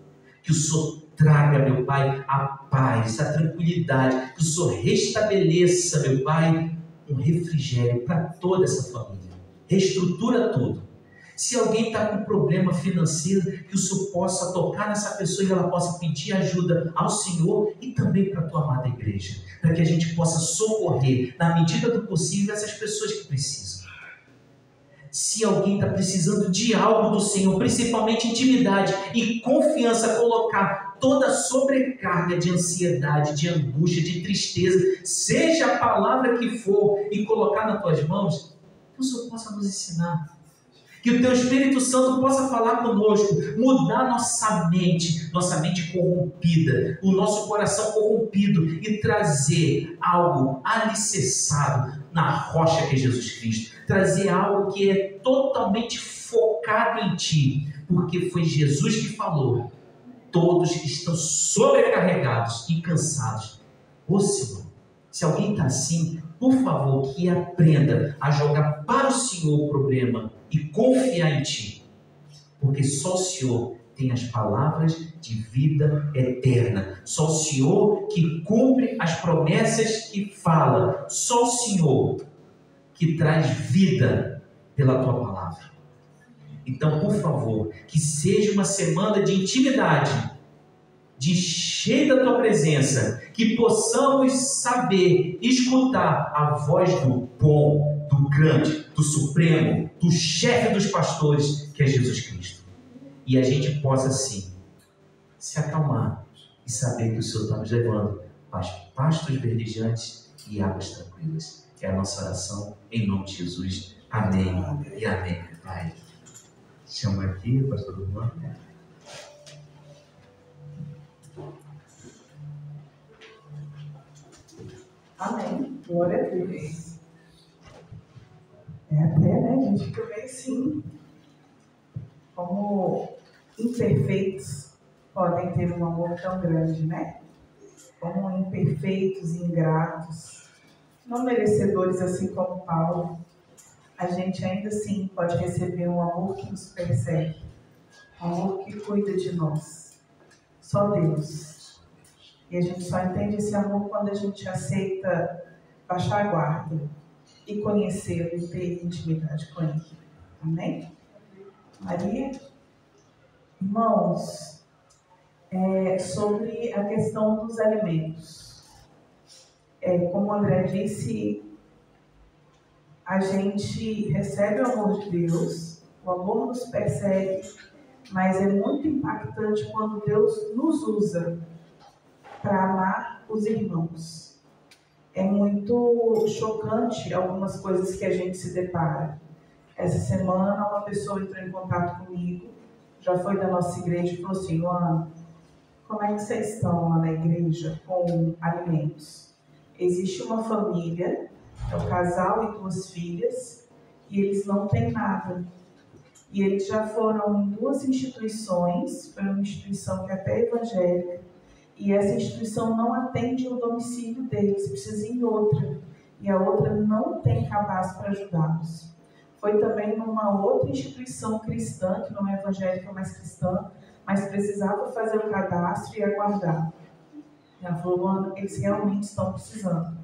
que o Senhor traga, meu Pai, a paz, a tranquilidade, que o Senhor restabeleça, meu Pai, um refrigério para toda essa família. Reestrutura tudo. Se alguém está com problema financeiro, que o Senhor possa tocar nessa pessoa e ela possa pedir ajuda ao Senhor e também para a tua amada igreja, para que a gente possa socorrer, na medida do possível, essas pessoas que precisam. Se alguém está precisando de algo do Senhor, principalmente intimidade e confiança, colocar toda a sobrecarga de ansiedade, de angústia, de tristeza, seja a palavra que for, e colocar nas tuas mãos, que o Senhor possa nos ensinar. Que o Teu Espírito Santo possa falar conosco, mudar nossa mente corrompida, o nosso coração corrompido e trazer algo alicerçado na rocha que é Jesus Cristo. Trazer algo que é totalmente focado em Ti, porque foi Jesus que falou: todos que estão sobrecarregados e cansados. Ô Senhor, se alguém está assim, por favor, que aprenda a jogar para o Senhor o problema e confiar em Ti, porque só o Senhor tem as palavras de vida eterna, só o Senhor que cumpre as promessas que fala, só o Senhor que traz vida pela Tua palavra. Então, por favor, que seja uma semana de intimidade, de cheia da Tua presença, que possamos saber escutar a voz do bom, do grande, do supremo, do chefe dos pastores, que é Jesus Cristo. E a gente possa, assim, se acalmar e saber que o Senhor está nos levando para pastos verdejantes e águas tranquilas. É a nossa oração, em nome de Jesus. Amém e amém, Pai. Chama aqui, pastor Luan. Amém. Glória a Deus. É até, né, gente, que eu vejo sim, como imperfeitos podem ter um amor tão grande, né? Como imperfeitos e ingratos, não merecedores assim como Paulo, a gente ainda assim pode receber um amor que nos persegue, um amor que cuida de nós. Só Deus. E a gente só entende esse amor quando a gente aceita baixar a guarda e conhecê-lo e ter intimidade com ele. Amém? Maria? Irmãos, sobre a questão dos alimentos. Como o André disse, a gente recebe o amor de Deus, o amor nos persegue, mas é muito impactante quando Deus nos usa para amar os irmãos. É muito chocante algumas coisas que a gente se depara. Essa semana uma pessoa entrou em contato comigo, já foi da nossa igreja, e falou assim: Luana, como é que vocês estão lá na igreja com alimentos? Existe uma família, é um casal e 2 filhas, e eles não têm nada. E eles já foram em 2 instituições, foi uma instituição que é até evangélica, e essa instituição não atende o domicílio deles, precisa ir em outra. E a outra não tem cabaz para ajudá-los. Foi também numa outra instituição cristã, que não é evangélica, mas cristã, mas precisava fazer o cadastro e aguardar. Ela falou: Luana, eles realmente estão precisando.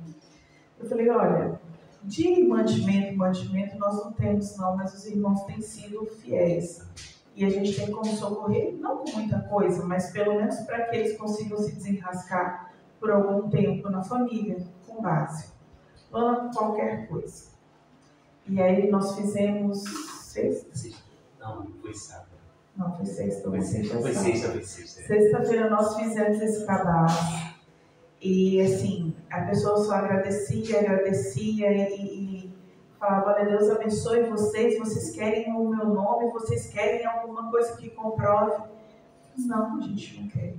Eu falei: olha, de mantimento nós não temos não, mas os irmãos têm sido fiéis. E a gente tem como socorrer, não com muita coisa, mas pelo menos para que eles consigam se desenrascar por algum tempo na família, com base. Qualquer coisa. E aí nós fizemos sexta? Não, foi sábado. Não, foi sexta. Foi sexta. Sexta-feira nós fizemos esse cadastro. E assim, a pessoa só agradecia e falava: olha, Deus abençoe vocês, vocês querem o meu nome, vocês querem alguma coisa que comprove? Não, a gente não quer.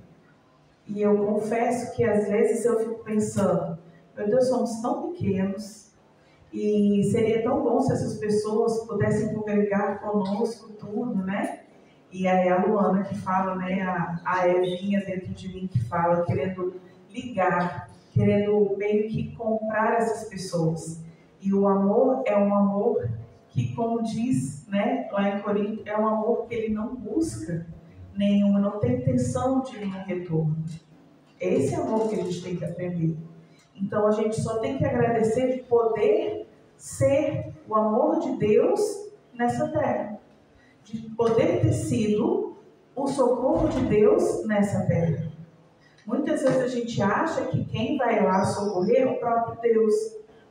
E eu confesso que às vezes eu fico pensando: meu Deus, somos tão pequenos e seria tão bom se essas pessoas pudessem congregar conosco tudo, né? E aí a Luana que fala, né, a Evinha dentro de mim que fala, querendo ligar, querendo meio que comprar essas pessoas. E o amor é um amor que, como diz, né, lá em Corinto, é um amor que ele não busca nenhuma, não tem intenção de nenhum retorno. Esse é o amor que a gente tem que aprender. Então a gente só tem que agradecer de poder ser o amor de Deus nessa terra. De poder ter sido o socorro de Deus nessa terra. Muitas vezes a gente acha que quem vai lá socorrer é o próprio Deus.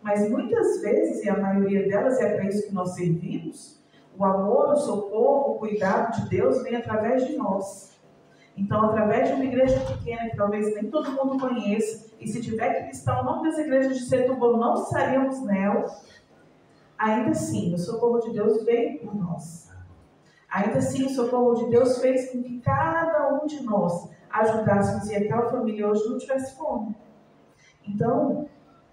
Mas muitas vezes, e a maioria delas é para isso que nós servimos, o amor, o socorro, o cuidado de Deus vem através de nós. Então, através de uma igreja pequena, que talvez nem todo mundo conheça, e se tiver que listar o nome das igrejas de Setúbal, não estaríamos nela, ainda assim, o socorro de Deus veio por nós. Ainda assim, o socorro de Deus fez com que cada um de nós ajudássemos e aquela família hoje não tivesse fome. Então,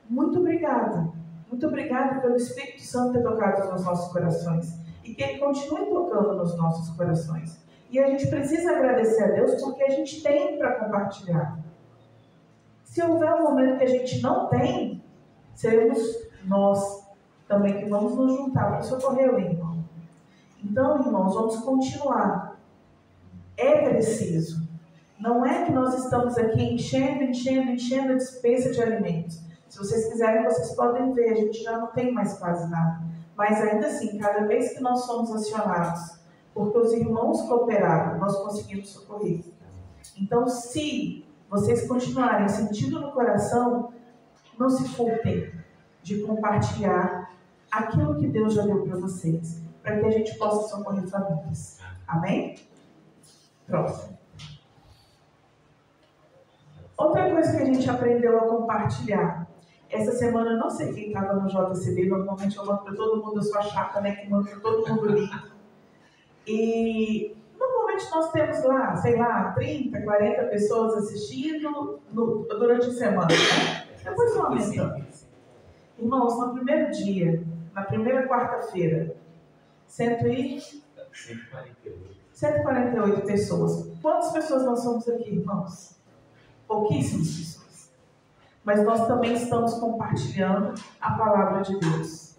muito obrigada. Muito obrigada pelo Espírito Santo ter tocado nos nossos corações. E que Ele continue tocando nos nossos corações. E a gente precisa agradecer a Deus porque a gente tem para compartilhar. Se houver um momento que a gente não tem, seremos nós também que vamos nos juntar para socorrer o irmão. Então, irmãos, vamos continuar. É preciso. Não é que nós estamos aqui enchendo a despensa de alimentos. Se vocês quiserem, vocês podem ver, a gente já não tem mais quase nada. Mas ainda assim, cada vez que nós somos acionados, porque os irmãos cooperaram, nós conseguimos socorrer. Então, se vocês continuarem sentindo no coração, não se furtem de compartilhar aquilo que Deus já deu para vocês, para que a gente possa socorrer famílias. Amém? Próximo. Outra coisa que a gente aprendeu a compartilhar. Essa semana, eu não sei quem estava no JCB, normalmente eu mando para todo mundo, eu sou a chata, né, que mando para todo mundo link. E normalmente nós temos lá, sei lá, 30, 40 pessoas assistindo durante a semana, né? Depois vão aumentando. Irmãos, no primeiro dia, na primeira quarta-feira, 148 pessoas. Quantas pessoas nós somos aqui, irmãos? Pouquíssimas pessoas. Mas nós também estamos compartilhando a palavra de Deus.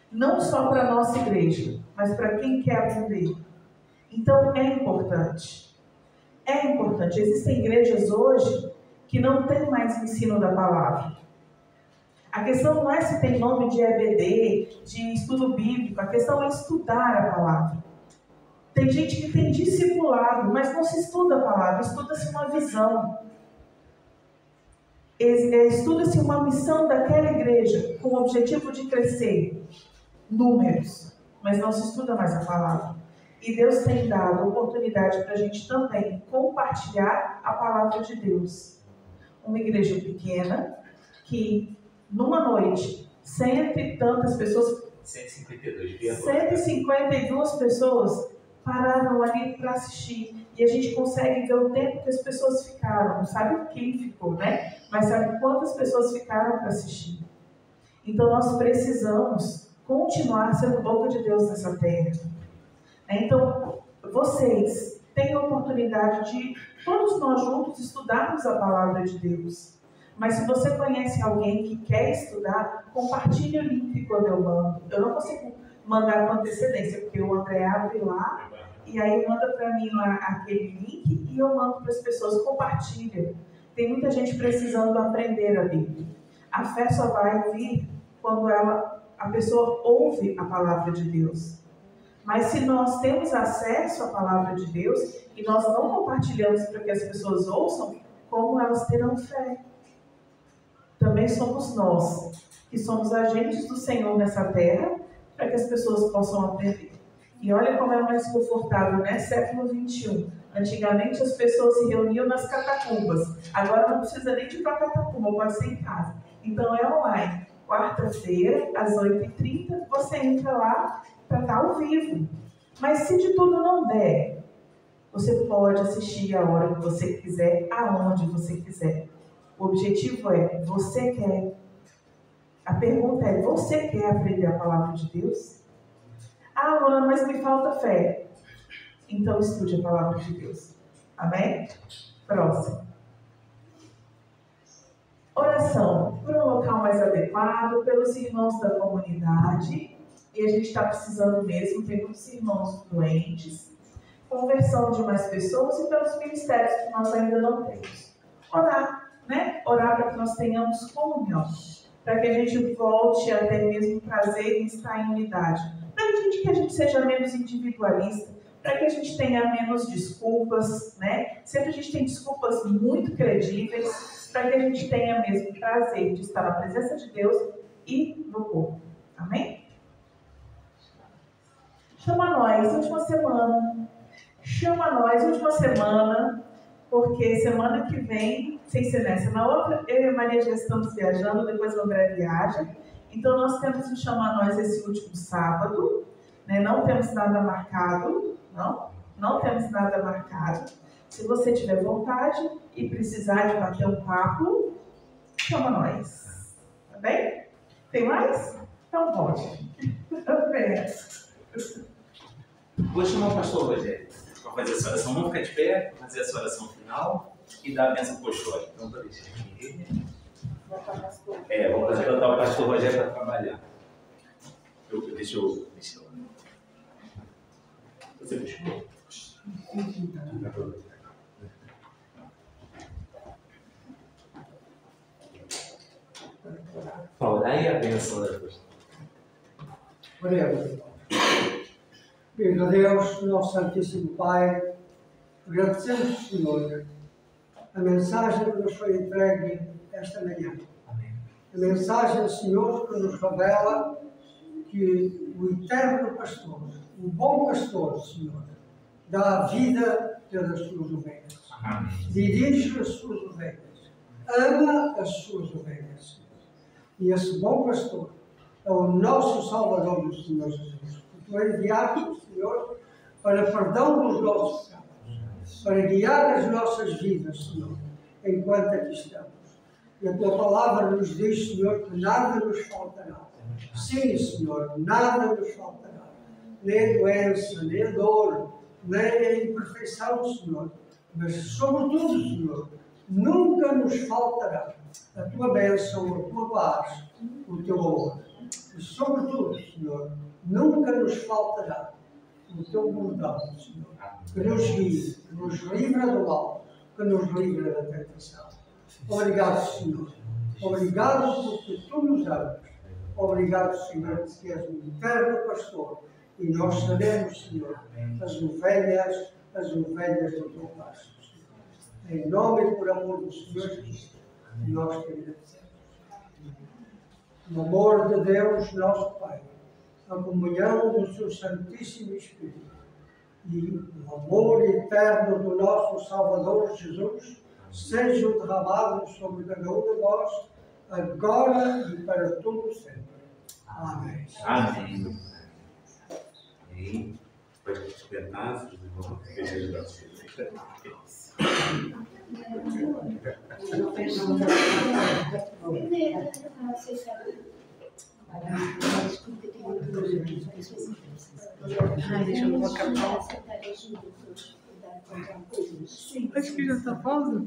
Não só para a nossa igreja, mas para quem quer aprender. Então é importante. É importante. Existem igrejas hoje que não tem mais ensino da palavra. A questão não é se tem nome de EBD, de estudo bíblico. A questão é estudar a palavra. Tem gente que tem discipulado, mas não se estuda a palavra, estuda-se uma visão. Estuda-se uma missão daquela igreja com o objetivo de crescer números, mas não se estuda mais a palavra. E Deus tem dado oportunidade para a gente também compartilhar a palavra de Deus. Uma igreja pequena que numa noite, cento e tantas pessoas, 152 pessoas pararam ali para assistir. E a gente consegue ver o tempo que as pessoas ficaram. Não sabe quem ficou, né? Mas sabe quantas pessoas ficaram para assistir. Então nós precisamos continuar sendo boca de Deus nessa terra. Então, vocês têm a oportunidade de, todos nós juntos, estudarmos a palavra de Deus. Mas se você conhece alguém que quer estudar, compartilhe o link quando eu mando. Eu não consigo mandar com antecedência, porque o André abre lá, e aí manda para mim lá aquele link, e eu mando para as pessoas, compartilha. Tem muita gente precisando aprender a Bíblia. A fé só vai vir quando a pessoa ouve a palavra de Deus. Mas se nós temos acesso à palavra de Deus e nós não compartilhamos para que as pessoas ouçam, como elas terão fé? Também somos nós, que somos agentes do Senhor nessa terra, para que as pessoas possam aprender. E olha como é mais confortável, né? Século XXI. Antigamente as pessoas se reuniam nas catacumbas. Agora não precisa nem de ir para a catacumba, pode ser em casa. Então é online. Quarta-feira, às 8h30, você entra lá para estar ao vivo. Mas se de tudo não der, você pode assistir a hora que você quiser, aonde você quiser. O objetivo é, você quer. A pergunta é, você quer aprender a palavra de Deus? Ah, Luana, mas me falta fé. Então estude a palavra de Deus. Amém? Próximo. Oração por um local mais adequado, pelos irmãos da comunidade. E a gente está precisando mesmo, tem muitos irmãos doentes. Conversão de mais pessoas e pelos ministérios que nós ainda não temos. Orar, né? Orar para que nós tenhamos comunhão. Para que a gente volte a ter mesmo prazer em estar em unidade. Para que a gente seja menos individualista. Para que a gente tenha menos desculpas, né? Sempre a gente tem desculpas muito credíveis. Para que a gente tenha mesmo prazer de estar na presença de Deus e no corpo. Amém? Chama nós, última semana. Chama nós, última semana, porque semana que vem, sem ser nessa, na outra, eu e a Maria já estamos viajando, depois o André viaja. Então nós temos um Chama Nós esse último sábado, né? Não temos nada marcado, não temos nada marcado. Se você tiver vontade e precisar de bater um papo, chama nós. Tá bem? Tem mais? Então pode. Vou chamar o pastor Rogério para fazer essa oração. Vamos ficar de pé, fazer essa oração final e dar a bênção apostólica. Então, vou deixar aqui. Vamos botar o pastor Rogério para trabalhar. Deixa eu. Você deixou? Orar e a bênção da pastor. Oremos. Querido Deus, nosso Santíssimo Pai, agradecemos, Senhor, a mensagem que nos foi entregue esta manhã. Amém. A mensagem, Senhor, que nos revela que o eterno pastor, o bom pastor, Senhor, dá a vida pelas suas ovelhas. Amém. Dirige as suas ovelhas. Ama as suas ovelhas, Senhor. E esse bom pastor é o nosso Salvador, o Senhor Jesus. Tu enviaste, Senhor, para perdão dos nossos pecados, para guiar as nossas vidas, Senhor, enquanto aqui estamos. E a tua palavra nos diz, Senhor, que nada nos faltará. Sim, Senhor, nada nos faltará. Nem doença, nem dor, nem a imperfeição, Senhor. Mas, sobretudo, Senhor, nunca nos faltará a tua bênção, a tua paz, o teu amor. E, sobretudo, Senhor, nunca nos faltará o teu perdão, Senhor, que nos guia, que nos livra do mal, que nos livra da tentação. Obrigado, Senhor. Obrigado porque tu nos amas. Obrigado, Senhor, porque és um eterno pastor e nós seremos, Senhor, as ovelhas do teu pasto. Em nome e por amor do Senhor Jesus, nós te agradecemos. No amor de Deus, nosso Pai, a comunhão do seu Santíssimo Espírito e o amor eterno do nosso Salvador Jesus sejam derramados sobre cada um de nós, agora e para todo sempre. Amém. Amém. E depois de despertar, os irmãos querem deixa eu colocar a pausa. Acho que já está pausa.